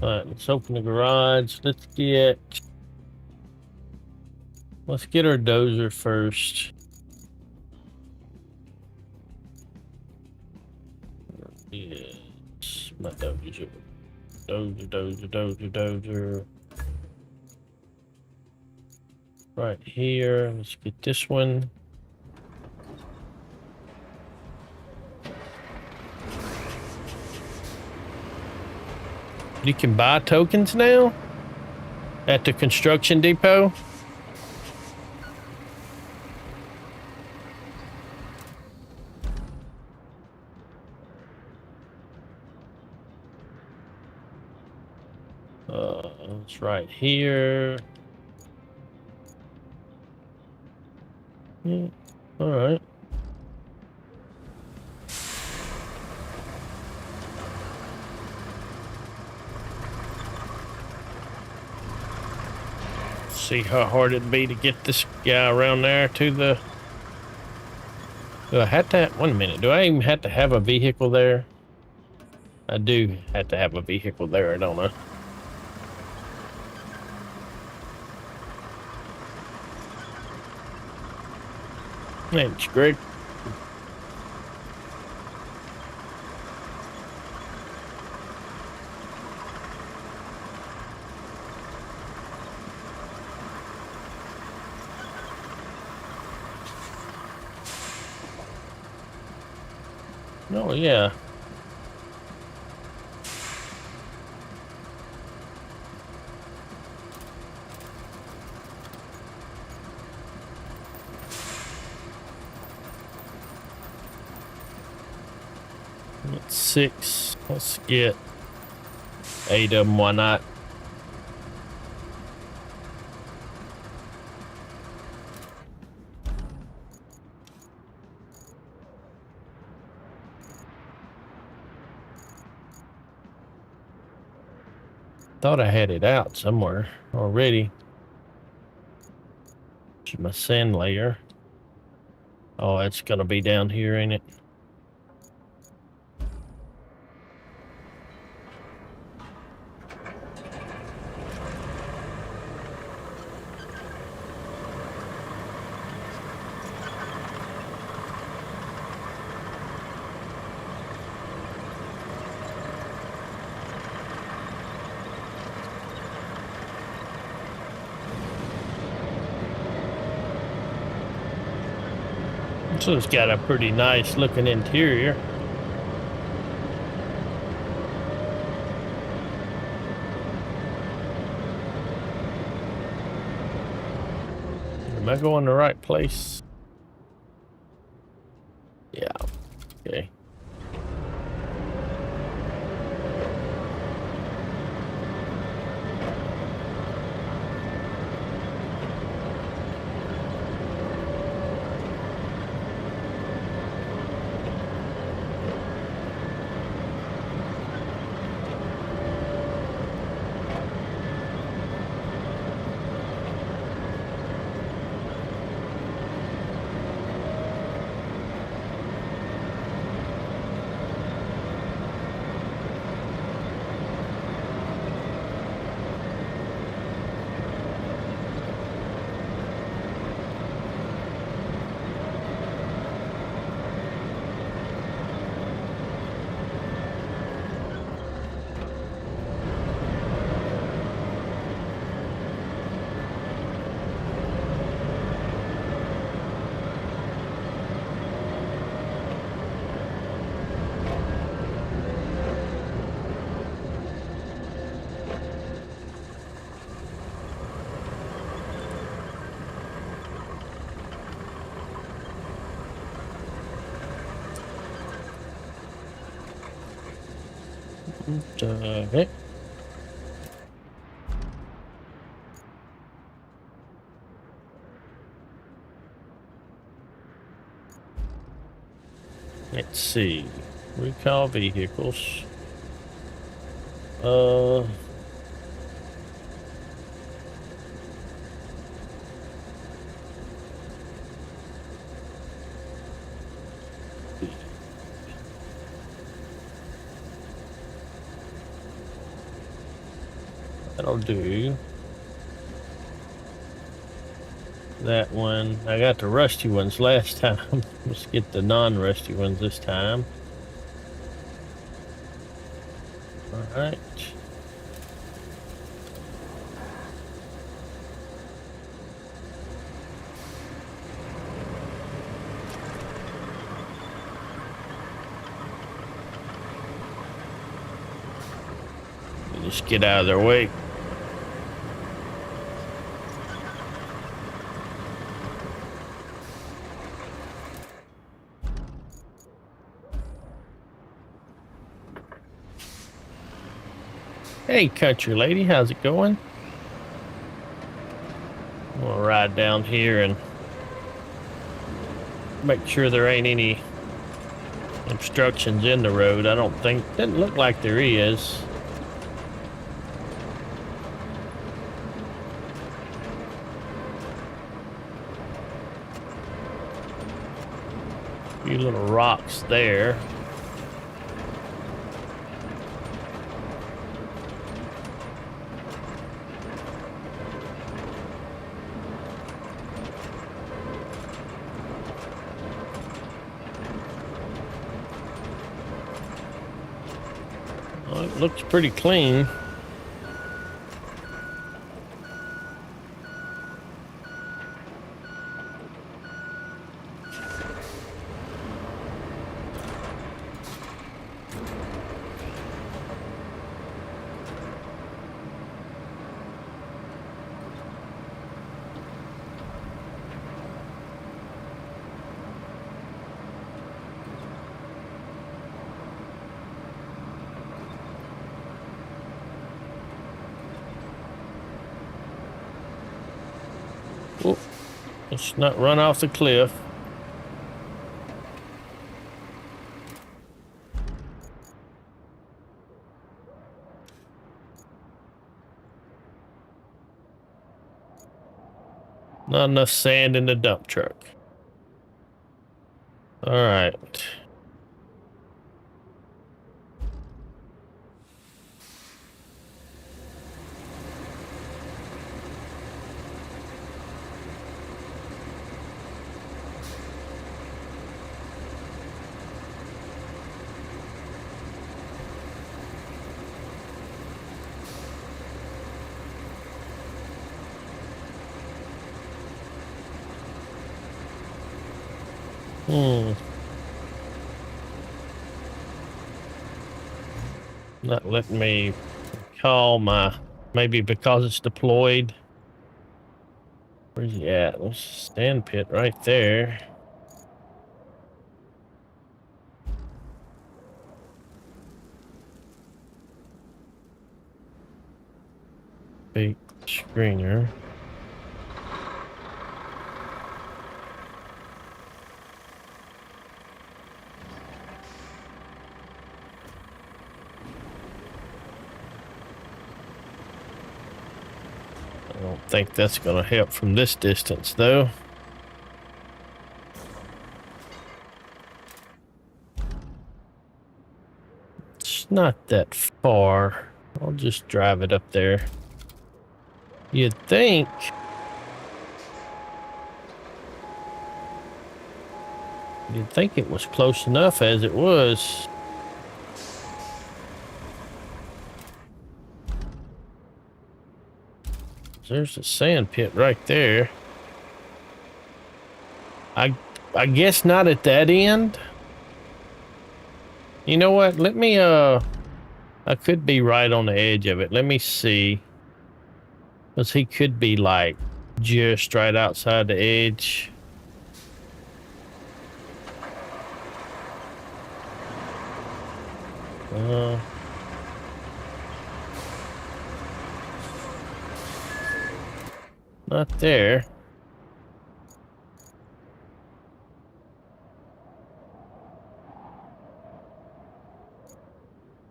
Alright, let's open the garage. Let's get our dozer first. Yes, my dozer. Dozer. Right here. Let's get this one. You can buy tokens now at the construction depot. It's right here. Yeah, all right. See how hard it'd be to get this guy around there to the... Do I have to... Wait a minute. Do I even have to have a vehicle there? I do have to have a vehicle there, don't I? Thanks, Greg. Oh, yeah. That's 6. Let's get 8 of them. Why not? Thought I had it out somewhere already. It's my sand layer. Oh, it's gonna be down here, ain't it? So it's got a pretty nice looking interior. Am I going the right place? Yeah. Okay. What the heck? Let's see. Recall vehicles. That'll do. That one. I got the rusty ones last time. Let's get the non-rusty ones this time. All right. Just get out of their way. Hey, country lady, how's it going? I'm gonna ride down here and make sure there ain't any obstructions in the road. I don't think, doesn't look like there is. A few little rocks there. Well, it looks pretty clean. Oh, let's not run off the cliff. Not enough sand in the dump truck. All right. Not letting me call my, maybe because it's deployed. Where's he at? There's a stand pit right there. Big screener. I don't think that's going to help from this distance, though. It's not that far. I'll just drive it up there. You'd think it was close enough as it was. There's a sand pit right there. I guess not at that end. You know what? Let me I could be right on the edge of it. Let me see. Because he could be like just right outside the edge. Not there.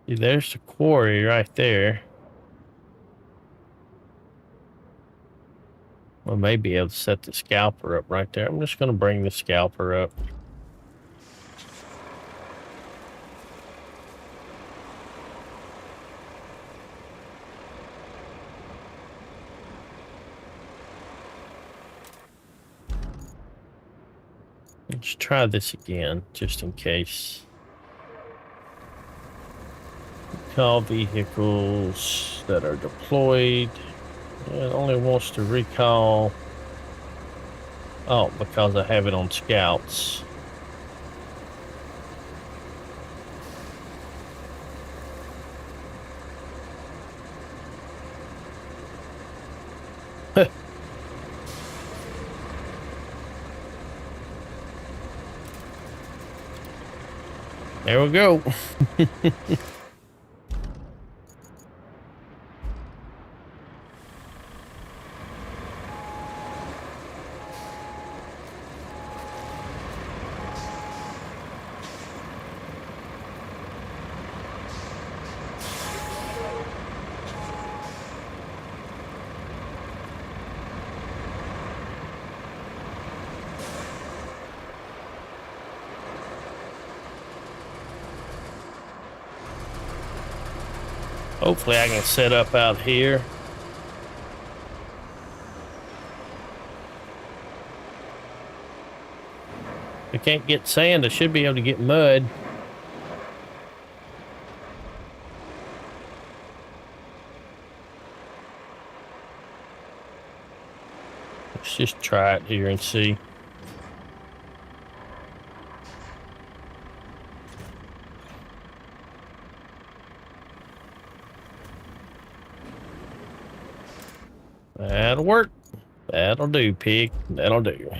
See, there's the quarry right there. I may be able to set the scalper up right there. I'm just going to bring the scalper up. Let's try this again, just in case. Recall vehicles that are deployed. It only wants to recall. Oh, because I have it on scouts. There we go. Hopefully I can set up out here. If I can't get sand, I should be able to get mud. Let's just try it here and see. That'll work. That'll do, pig. That'll do.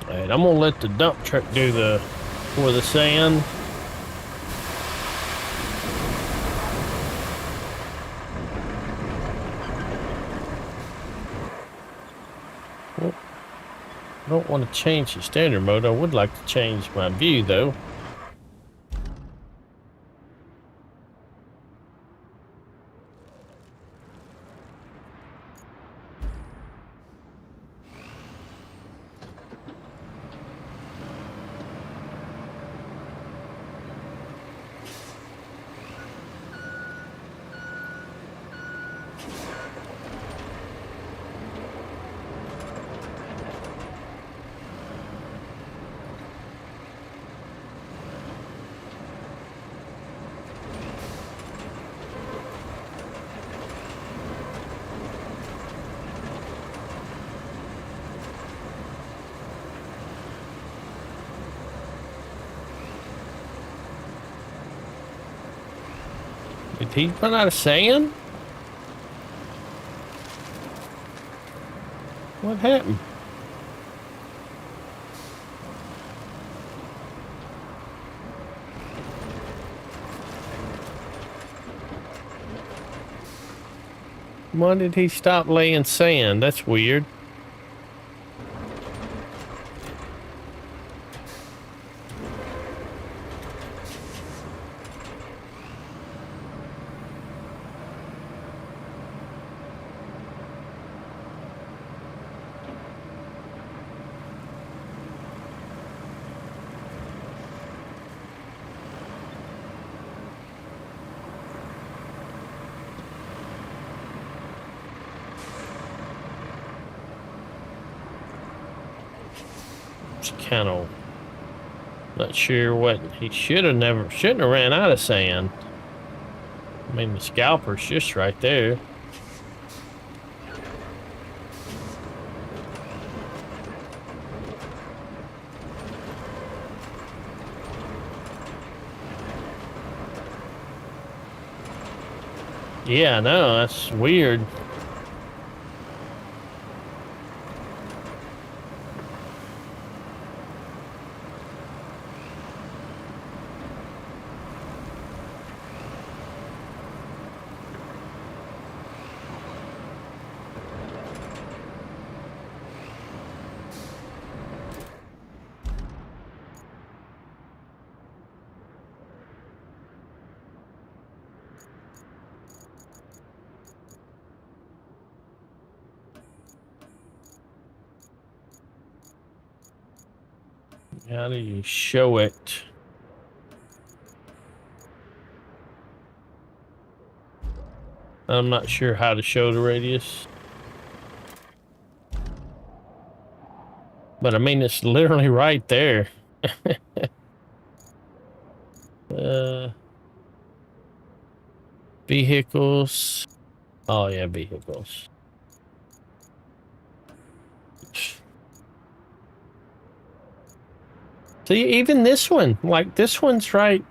Alright, I'm gonna let the dump truck do for the sand. Well, I don't want to change the standard mode. I would like to change my view though. Did he run out of sand? What happened? Why did he stop laying sand? That's weird. kind of not sure what he shouldn't have ran out of sand. I mean, the scalper's just right there. Yeah, I know, that's weird. How do you show it? I'm not sure how to show the radius. But I mean, it's literally right there. Vehicles. Oh yeah, vehicles. See, even this one, like this one's right.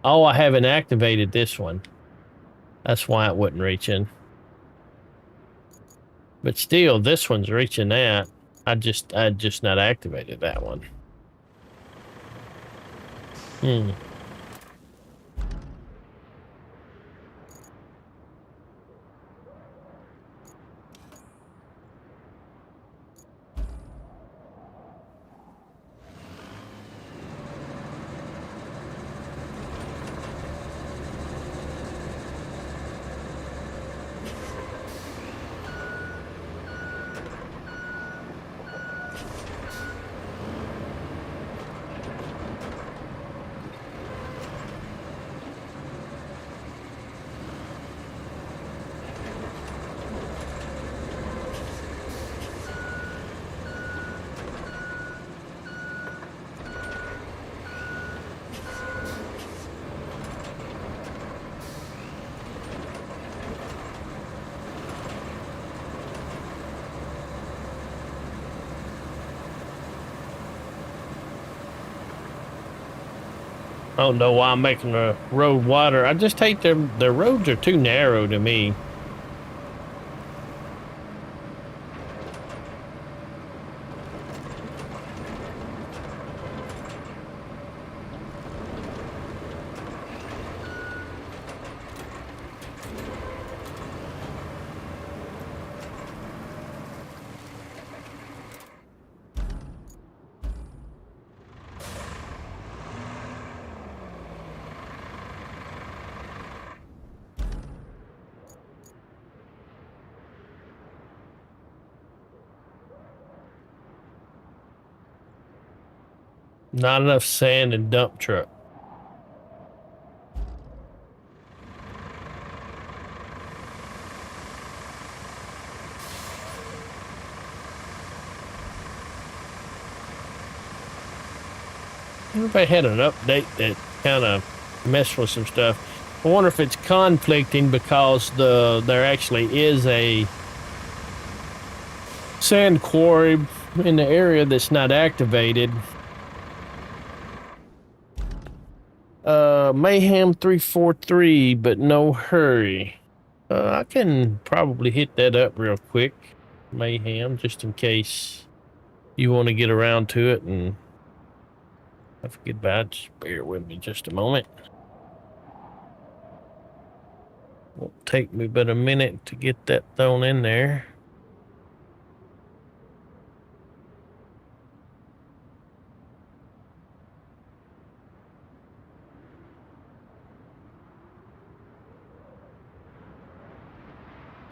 Oh, I haven't activated this one. That's why it wouldn't reach in. But still, this one's reaching that. I just not activated that one. I don't know why I'm making the road wider. I just hate the roads are too narrow to me. Not enough sand and dump truck. Everybody had an update that kind of messed with some stuff. I wonder if it's conflicting because there actually is a sand quarry in the area that's not activated. Mayhem 343, but no hurry. I can probably hit that up real quick, Mayhem, just in case you want to get around to it and have a goodbye. Just bear with me just a moment. Won't take me but a minute to get that thrown in there.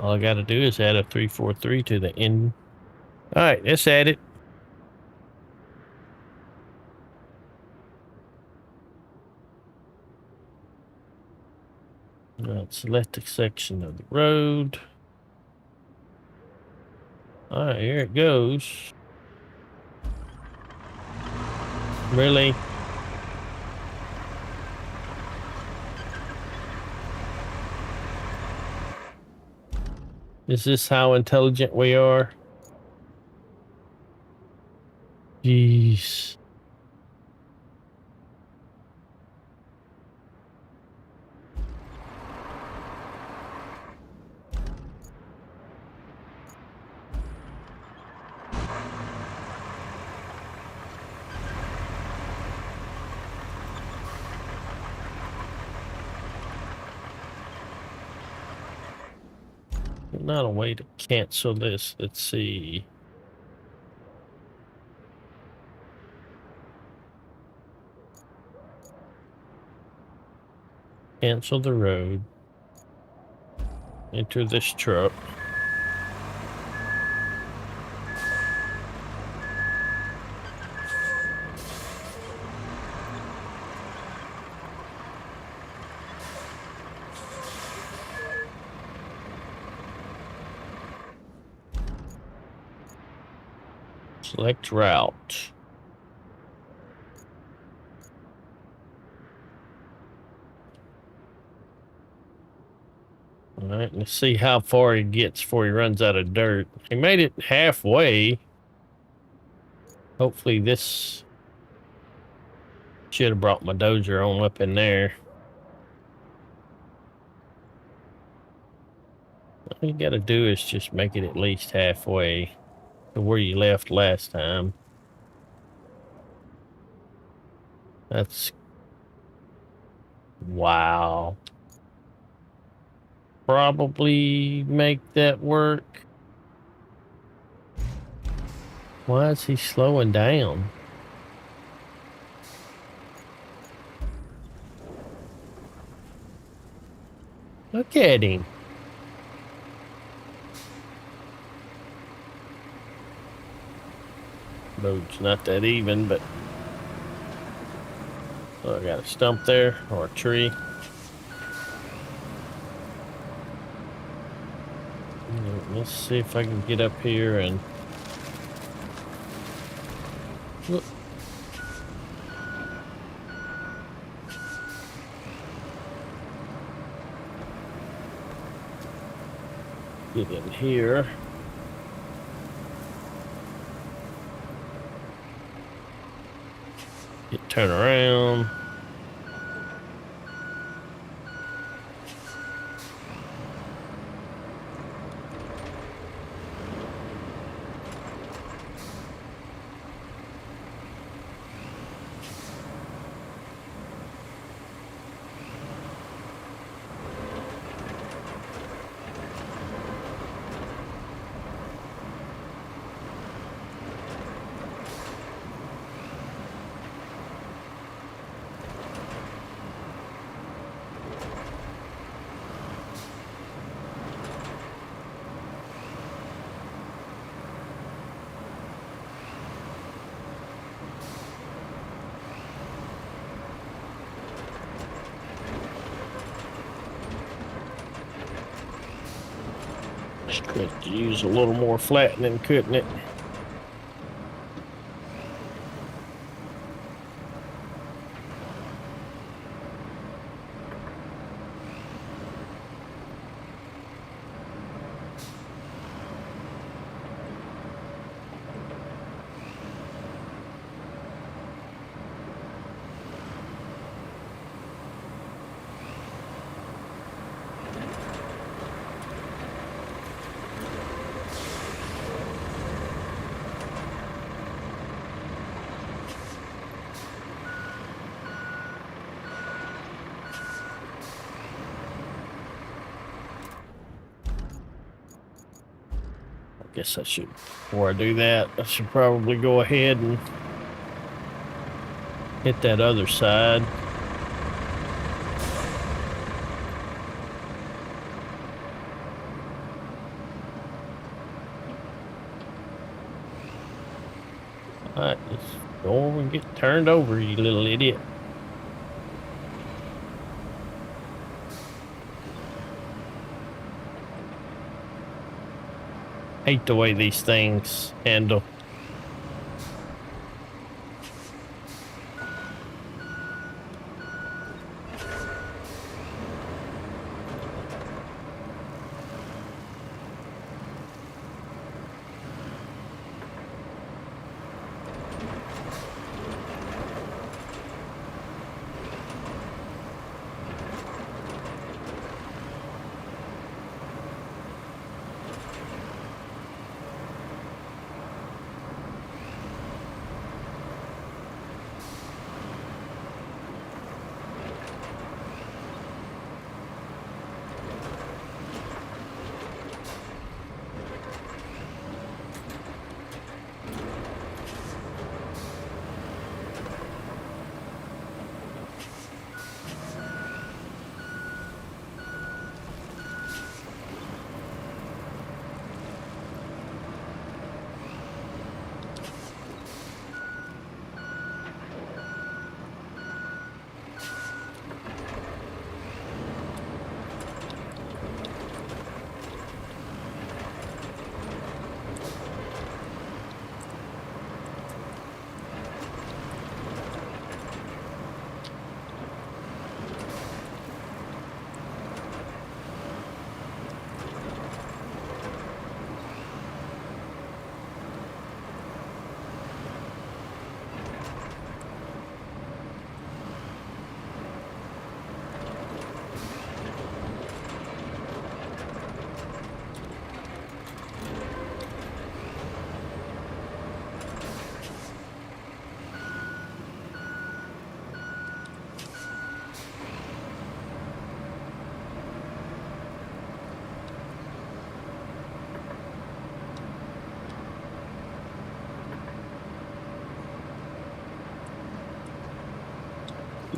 All I got to do is add a 343 to the end. All right, let's add it. Let's select a section of the road. All right, here it goes. Really? Is this how intelligent we are? Jeez. Not a way to cancel this. Let's see. Cancel the road. Enter this truck. Select route. All right, let's see how far he gets before he runs out of dirt. He made it halfway. Hopefully this should have brought my dozer on up in there. All you gotta do is just make it at least halfway to where you left last time. That's... wow. Probably make that work. Why is he slowing down? Look at him. Road's not that even, but oh, I got a stump there or a tree. Let's see if I can get up here and look. Get in here. Turn around. Could use a little more flattening, couldn't it? Guess I should, before I do that, I should probably go ahead and hit that other side. Alright, let's go over and get turned over, you little idiot. Hate the way these things handle.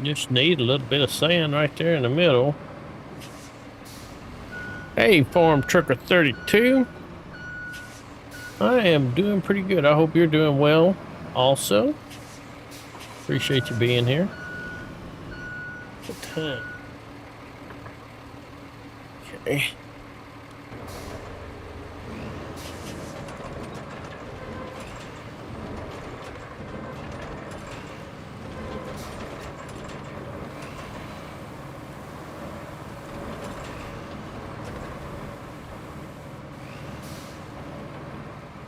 Just need a little bit of sand right there in the middle. Hey, Farm Trucker 32. I am doing pretty good. I hope you're doing well also. Appreciate you being here. Good time. Okay.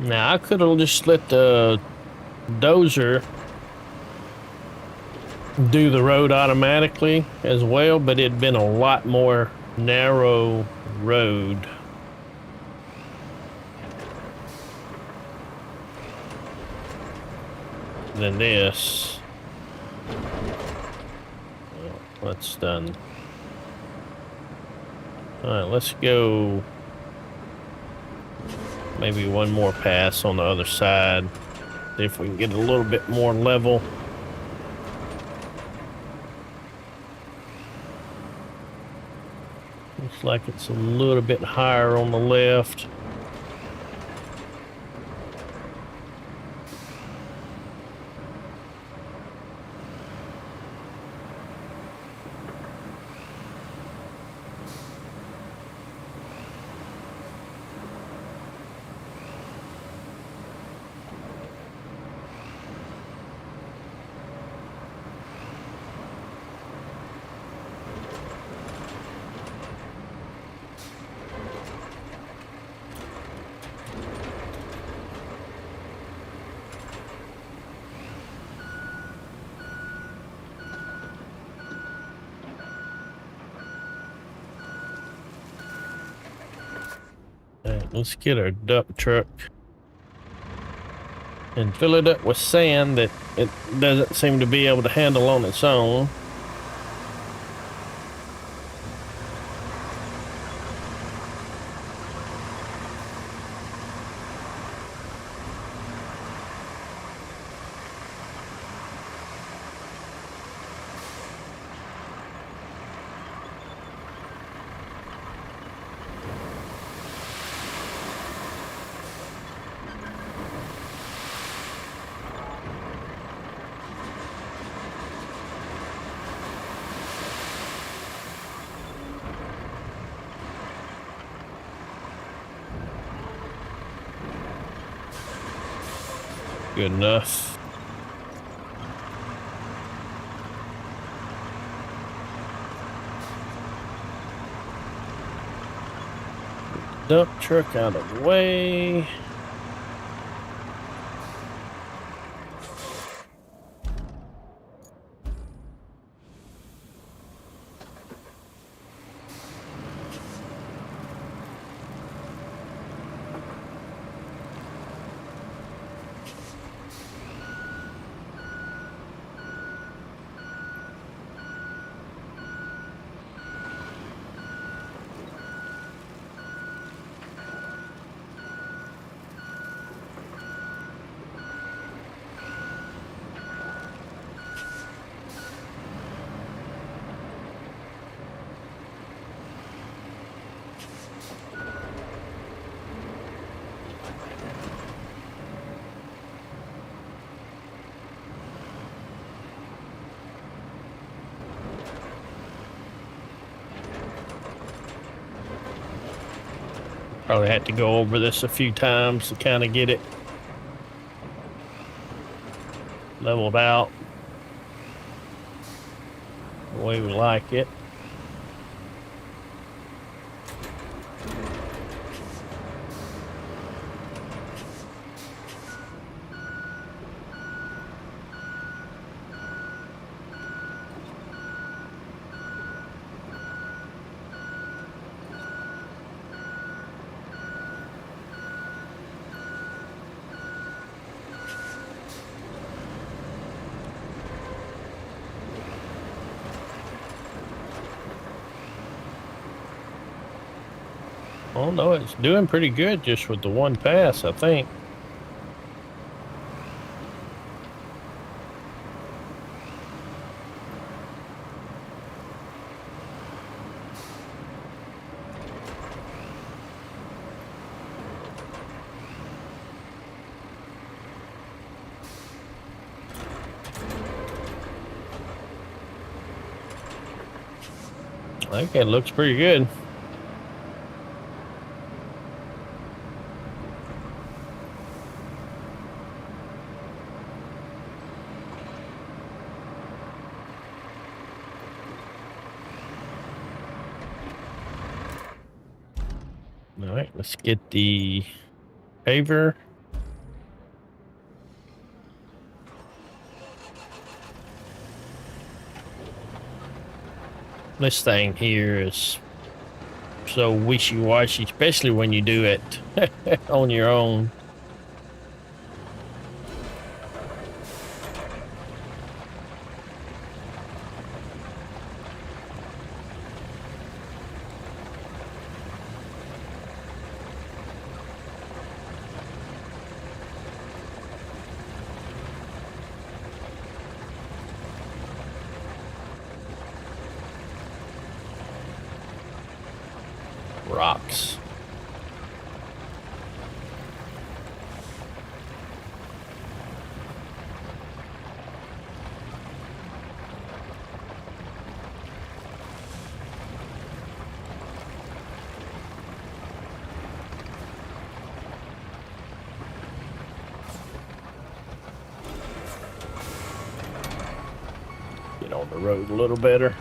Now, I could have just let the dozer do the road automatically as well, but it'd been a lot more narrow road. Than this. Well, that's done. All right, let's go. Maybe one more pass on the other side. See if we can get a little bit more level. Looks like it's a little bit higher on the left. Let's get our dump truck and fill it up with sand that it doesn't seem to be able to handle on its own. Good enough. Dump truck out of the way. Probably had to go over this a few times to kind of get it leveled out the way we like it. Oh no, it's doing pretty good just with the one pass, I think. I think it looks pretty good. All right, let's get the paver. This thing here is so wishy-washy, especially when you do it on your own. Rocks. Get on the road a little better.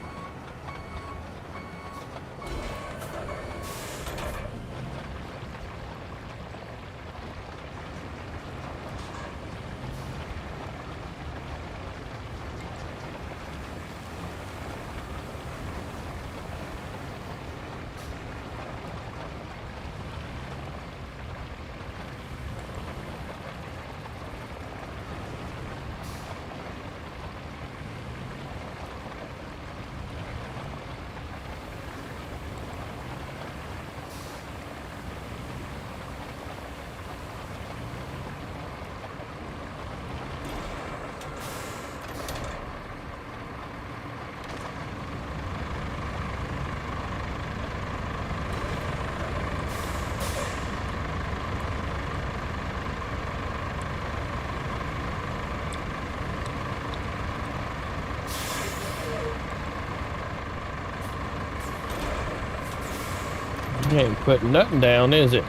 You ain't putting nothing down, is it?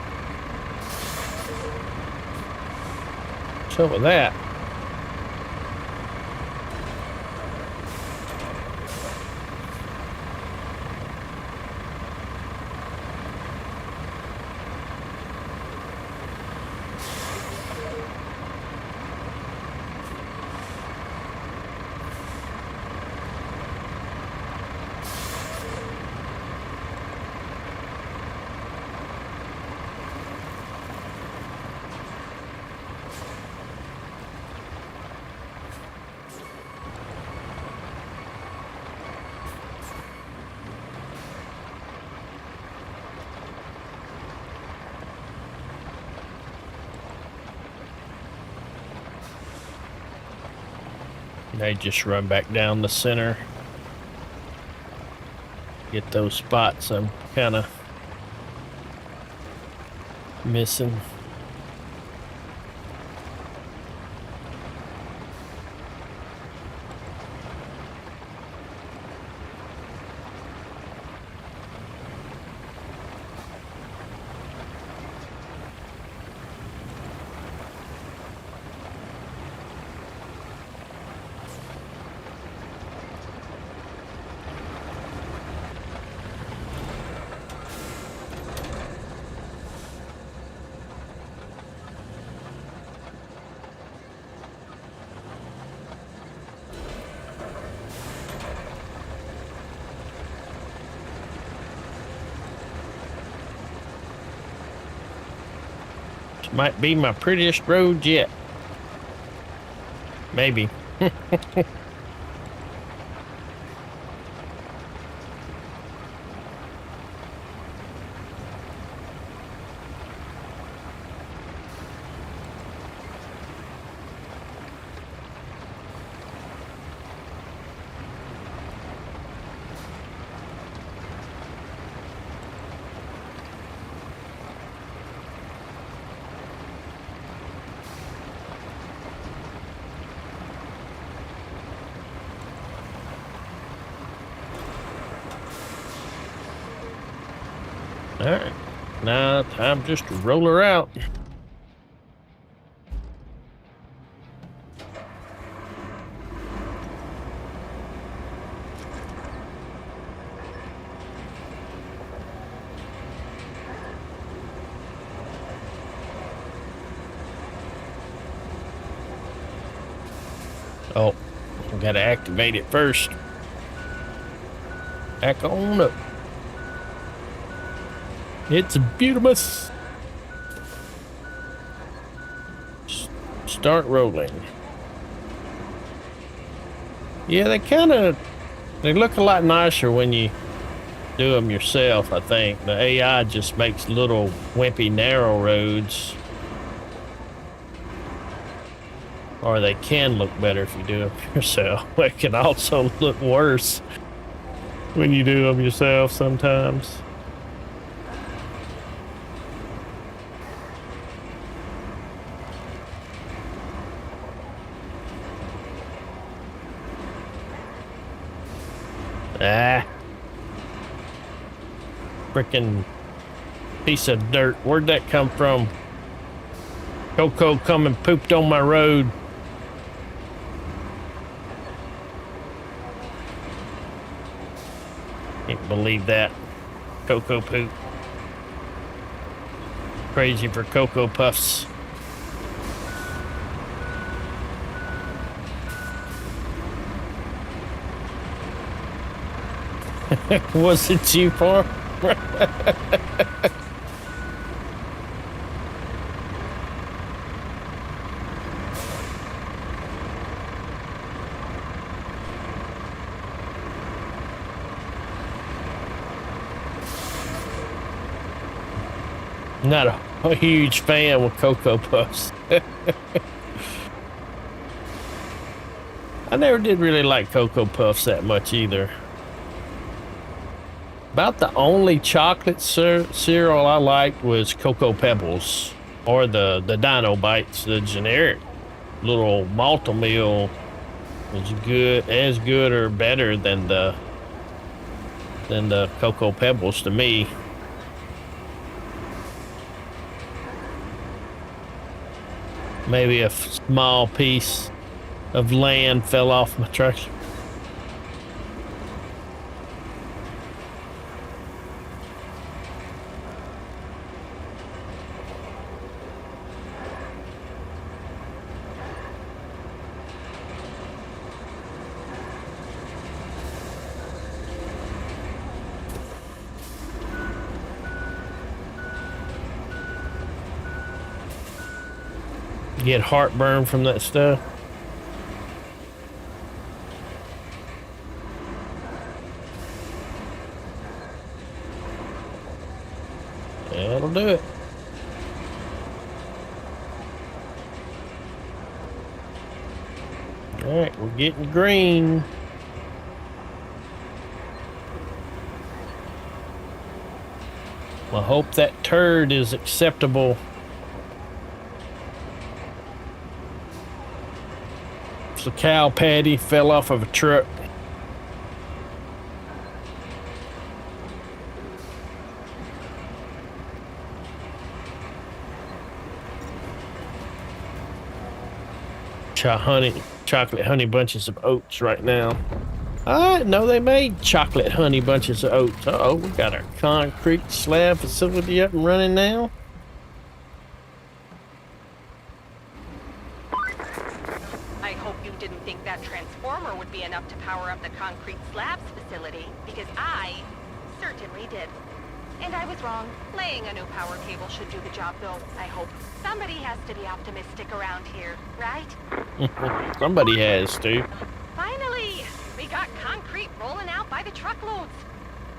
What's up with that? They just run back down the center. Get those spots I'm kind of missing. Might be my prettiest road yet. Maybe. All right. Now time just to roll her out. Oh, I gotta activate it first. Back on up. It's beautiful. Start rolling. Yeah, they look a lot nicer when you do them yourself, I think. The AI just makes little wimpy narrow roads. Or they can look better if you do them yourself. They can also look worse when you do them yourself sometimes. Ah. Frickin' piece of dirt. Where'd that come from? Coco come and pooped on my road. Can't believe that. Cocoa poop. Crazy for Cocoa Puffs. Was it you, Farm? Not a huge fan with Cocoa Puffs. I never did really like Cocoa Puffs that much either. About the only chocolate cereal I liked was Cocoa Pebbles or the Dino Bites, the generic little malta meal was as good or better than the Cocoa Pebbles to me. Maybe a small piece of land fell off my tractor. Get heartburn from that stuff. That'll do it. All right, we're getting green. I hope that turd is acceptable. It's a cow patty fell off of a truck. Chocolate honey bunches of oats right now. I didn't know they made chocolate honey bunches of oats. Uh-oh, we got our concrete slab facility up and running now. I hope you didn't think that transformer would be enough to power up the concrete slabs facility, because I certainly did. And I was wrong. Laying a new power cable should do the job, though, I hope. Somebody has to be optimistic around here, right? Somebody has to. Finally! We got concrete rolling out by the truckloads.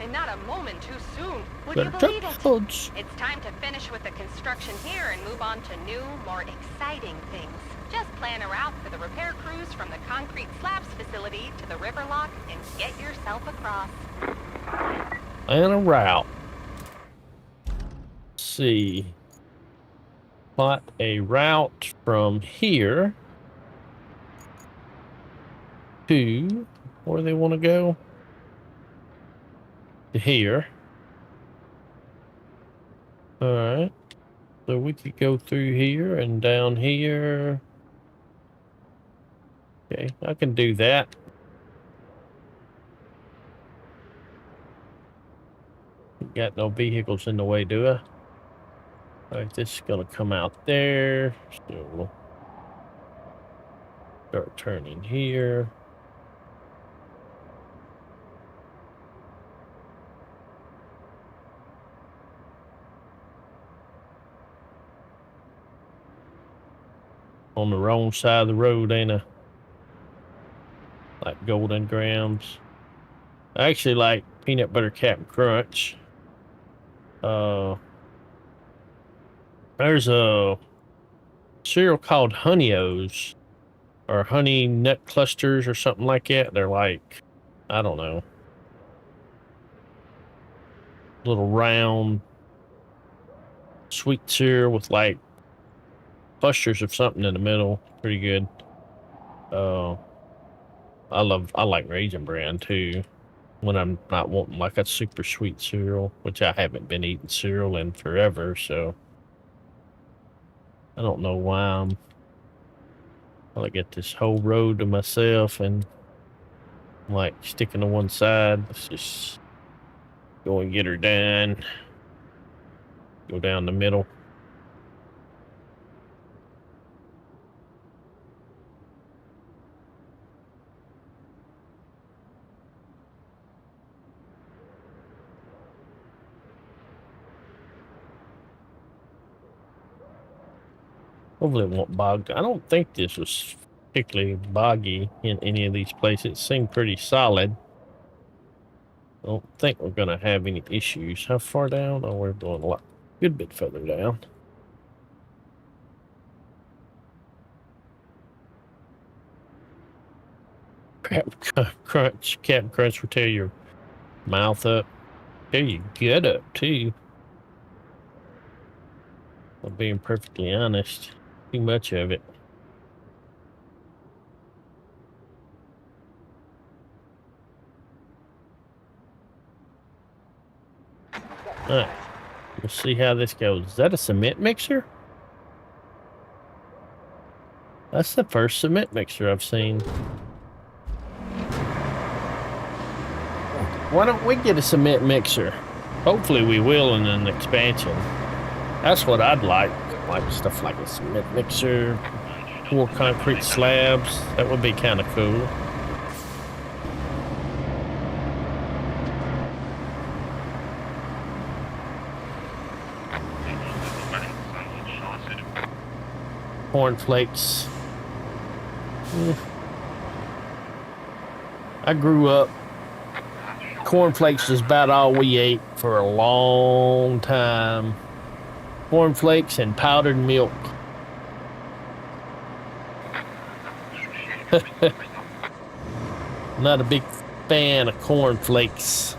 And not a moment too soon. Would you believe it? It's time to finish with the construction here and move on to new, more exciting things. Just plan a route for the repair crews from the concrete slabs facility to the river lock and get yourself across. And a route. Let's see. Plot a route from here to where they want to go. To here. All right. So we could go through here and down here. Okay, I can do that. Got no vehicles in the way, do I? All right, this is gonna come out there. So we'll start turning here. On the wrong side of the road, ain't I? Like Golden Grams. I actually like peanut butter Captain Crunch. There's a cereal called Honey O's or Honey Nut Clusters or something like that. They're like, I don't know, little round sweet cereal with like clusters of something in the middle. Pretty good. I like Raisin Bran too. When I'm not wanting like a super sweet cereal, which I haven't been eating cereal in forever, so I don't know why I'm gonna get this whole road to myself and like sticking to one side. Let's just go and get her done. Go down the middle. Hopefully it won't bog. I don't think this was particularly boggy in any of these places. It seemed pretty solid. I don't think we're gonna have any issues. How far down? Oh, we're going a lot, good bit further down. Captain Crunch will tear your mouth up. Tear your gut up too. I'm being perfectly honest. Too much of it. Alright. We'll see how this goes. Is that a cement mixer? That's the first cement mixer I've seen. Why don't we get a cement mixer? Hopefully we will in an expansion. That's what I'd like. Like stuff like a cement mixer, pour concrete slabs. That would be kind of cool. Cornflakes. I grew up. Cornflakes is about all we ate for a long time. Cornflakes and powdered milk. Not a big fan of cornflakes.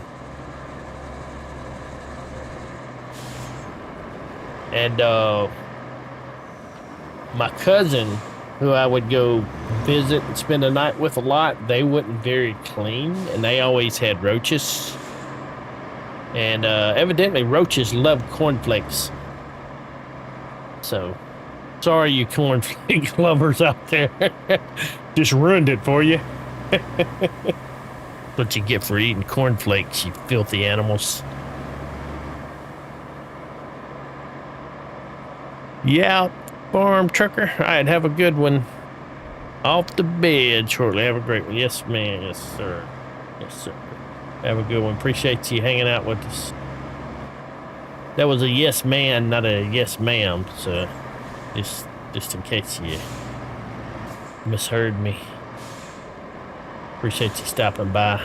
And my cousin, who I would go visit and spend the night with a lot, they wasn't very clean, and they always had roaches. And evidently roaches love cornflakes. So, sorry you cornflake lovers out there. Just ruined it for you. What you get for eating cornflakes, you filthy animals. Yeah, farm trucker. All right, have a good one. Off the bed shortly. Have a great one. Yes, ma'am. Yes, sir. Yes, sir. Have a good one. Appreciate you hanging out with us. That was a yes, man, not a yes, ma'am. So, just in case you misheard me. Appreciate you stopping by.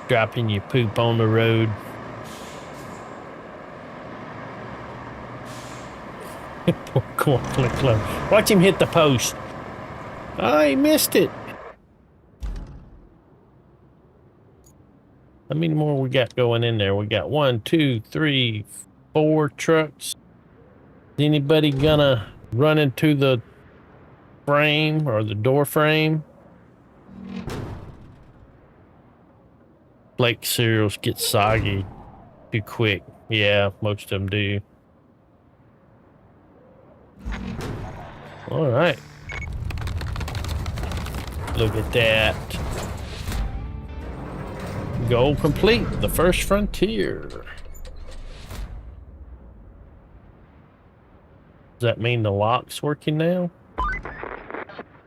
Dropping your poop on the road. Poor cornflake club. Watch him hit the post. Oh, he missed it. How many more we got going in there? We got 1, 2, 3, 4 trucks. Is anybody gonna run into the frame or the door frame? Flake cereals get soggy. too quick. Yeah, most of them do. All right. Look at that. Goal complete. The first frontier. Does that mean the lock's working now?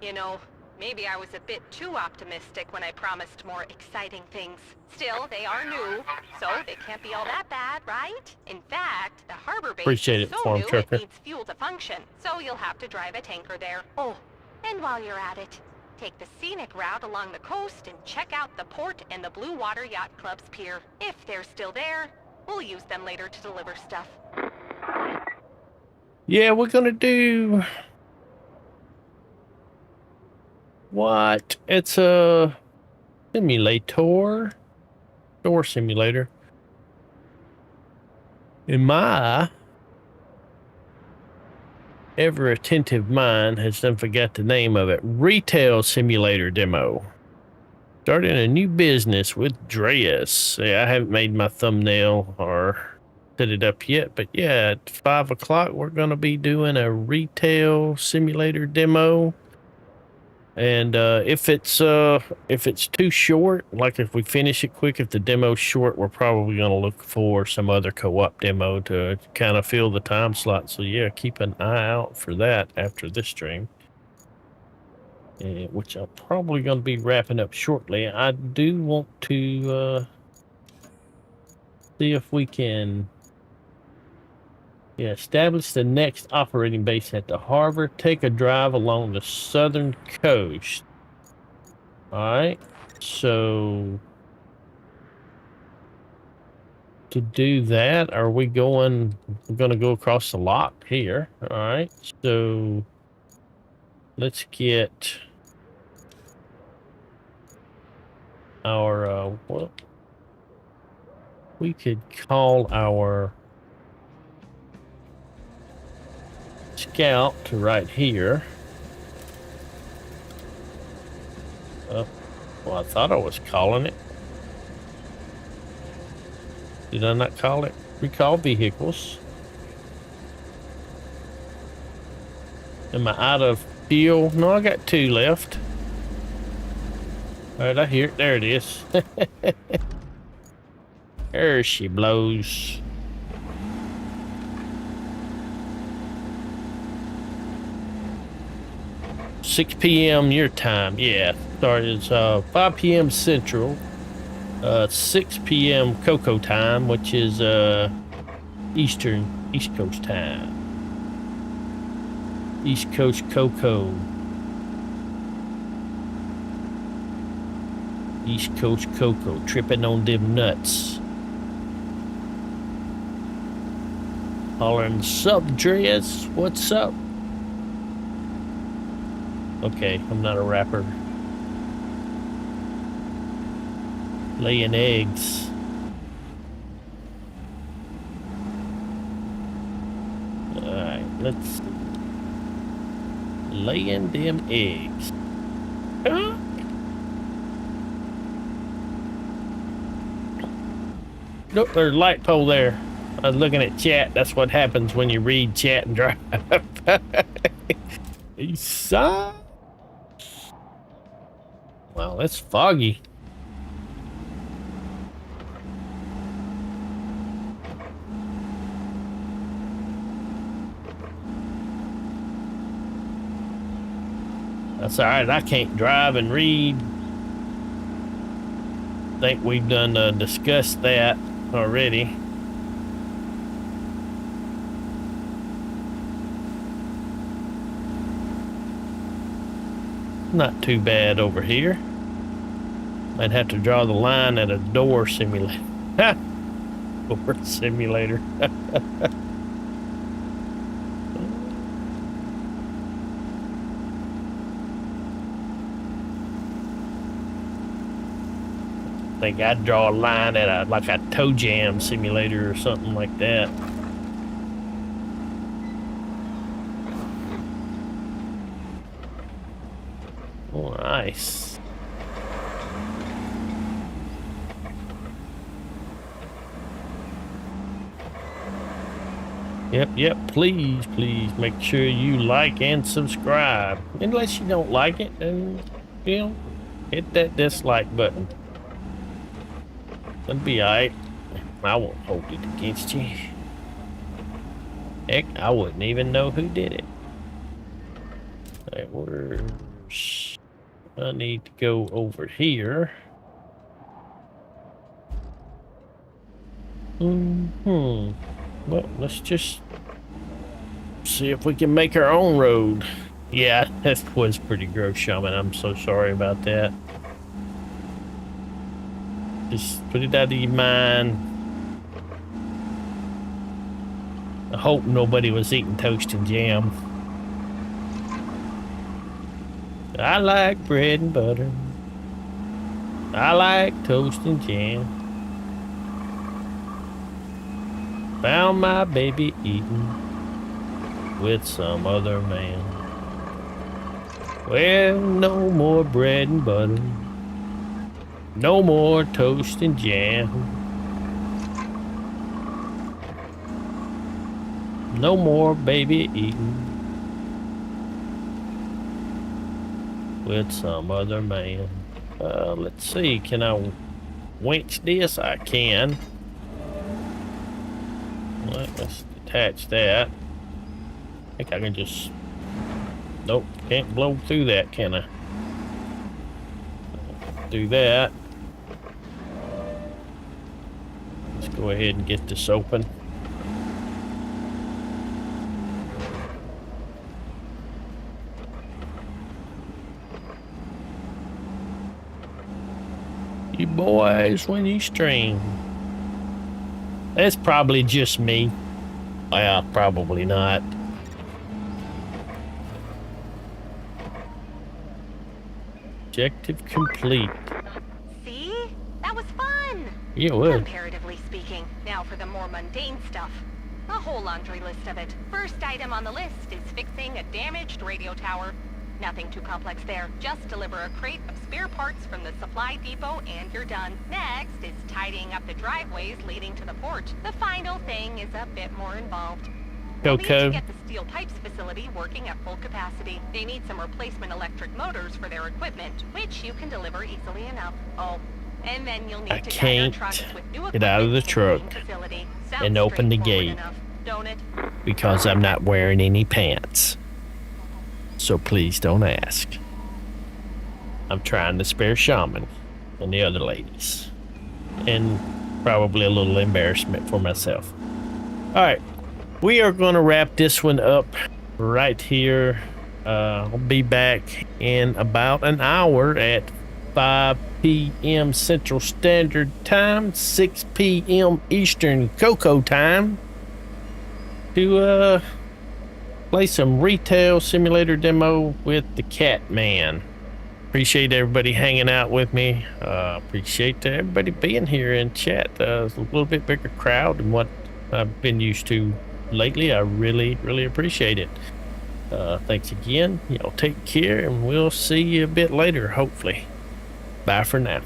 You know, maybe I was a bit too optimistic when I promised more exciting things. Still, they are new, so they can't be all that bad, right? In fact, the harbor base Appreciate is it, so Farm new Trucker. it needs fuel to function, so you'll have to drive a tanker there. Oh, and while you're at it, take the scenic route along the coast and check out the port and the Blue Water Yacht Club's pier. If they're still there, we'll use them later to deliver stuff. Yeah, we're gonna do... What? It's a simulator. Door simulator. In my ever attentive mind has done forgot the name of it. Retail simulator demo. Starting a new business with Dreas. Yeah, I haven't made my thumbnail or set it up yet, but yeah, at 5 o'clock we're gonna be doing a retail simulator demo. And if it's too short, like if we finish it quick, if the demo's short, we're probably gonna look for some other co-op demo to kind of fill the time slot. So yeah, keep an eye out for that after this stream, which I'm probably gonna be wrapping up shortly. I do want to see if we can establish the next operating base at the harbor. Take a drive along the southern coast. All right, so to do that, we're going to go across the lock here. All right, so let's get our what we could call our scout to right here. Well, I thought I was calling it. Did I not call it? Recall vehicles. Am I out of fuel? No, I got 2 left. All right, I hear it. There it is. There she blows. $6 p.m. your time. Yeah, started 5 p.m. Central. 6 p.m. Cocoa time, which is East Coast time. East Coast Cocoa. East Coast Cocoa, tripping on them nuts. Hollering, sup, Dreas? What's up? Okay, I'm not a rapper. Laying eggs. Alright, let's laying them eggs. Huh? Look, there's a light pole there. I was looking at chat. That's what happens when you read chat and drive. East side. Wow, it's foggy. That's all right. I can't drive and read. I think we've done discussed that already. Not too bad over here. I'd have to draw the line at a door simulator. Door simulator. I think I'd draw a line at like a toe jam simulator or something like that. Oh, nice. Yep. Please make sure you like and subscribe. Unless you don't like it, then, you know, hit that dislike button. That'll be alright. I won't hold it against you. Heck, I wouldn't even know who did it. Alright, where's... I need to go over here. Well, let's just see if we can make our own road. Yeah, that was pretty gross, Shaman. I'm so sorry about that. Just put it out of your mind. I hope nobody was eating toast and jam. I like bread and butter. I like toast and jam. Found my baby eating with some other man. Well, no more bread and butter. No more toast and jam. No more baby eating with some other man. Let's see, can I winch this? I can. Let's detach that. I think I can just... Nope, can't blow through that, can I? Do that. Let's go ahead and get this open. You boys, when you stream. That's probably just me. Well, probably not. Objective complete. See? That was fun! Yeah, it was. Comparatively speaking. Now for the more mundane stuff. A whole laundry list of it. First item on the list is fixing a damaged radio tower. Nothing too complex there. Just deliver a crate of spare parts from the supply depot and you're done. Next is tidying up the driveways leading to the port. The final thing is a bit more involved. We'll need to get the steel pipes facility working at full capacity. They need some replacement electric motors for their equipment, which you can deliver easily enough. Oh, and then you'll need to guide your trucks with new equipment get out of the truck and open the gate enough, don't it? because I'm not wearing any pants. So please don't ask. I'm trying to spare Shaman and the other ladies. And probably a little embarrassment for myself. Alright. We are going to wrap this one up right here. I'll be back in about an hour at 5 p.m. Central Standard Time, 6 p.m. Eastern Cocoa Time to play some retail simulator demo with the Catman. Appreciate everybody hanging out with me. Appreciate everybody being here in chat. It's a little bit bigger crowd than what I've been used to lately. I really appreciate it. Thanks again. Y'all take care, and we'll see you a bit later, hopefully. Bye for now.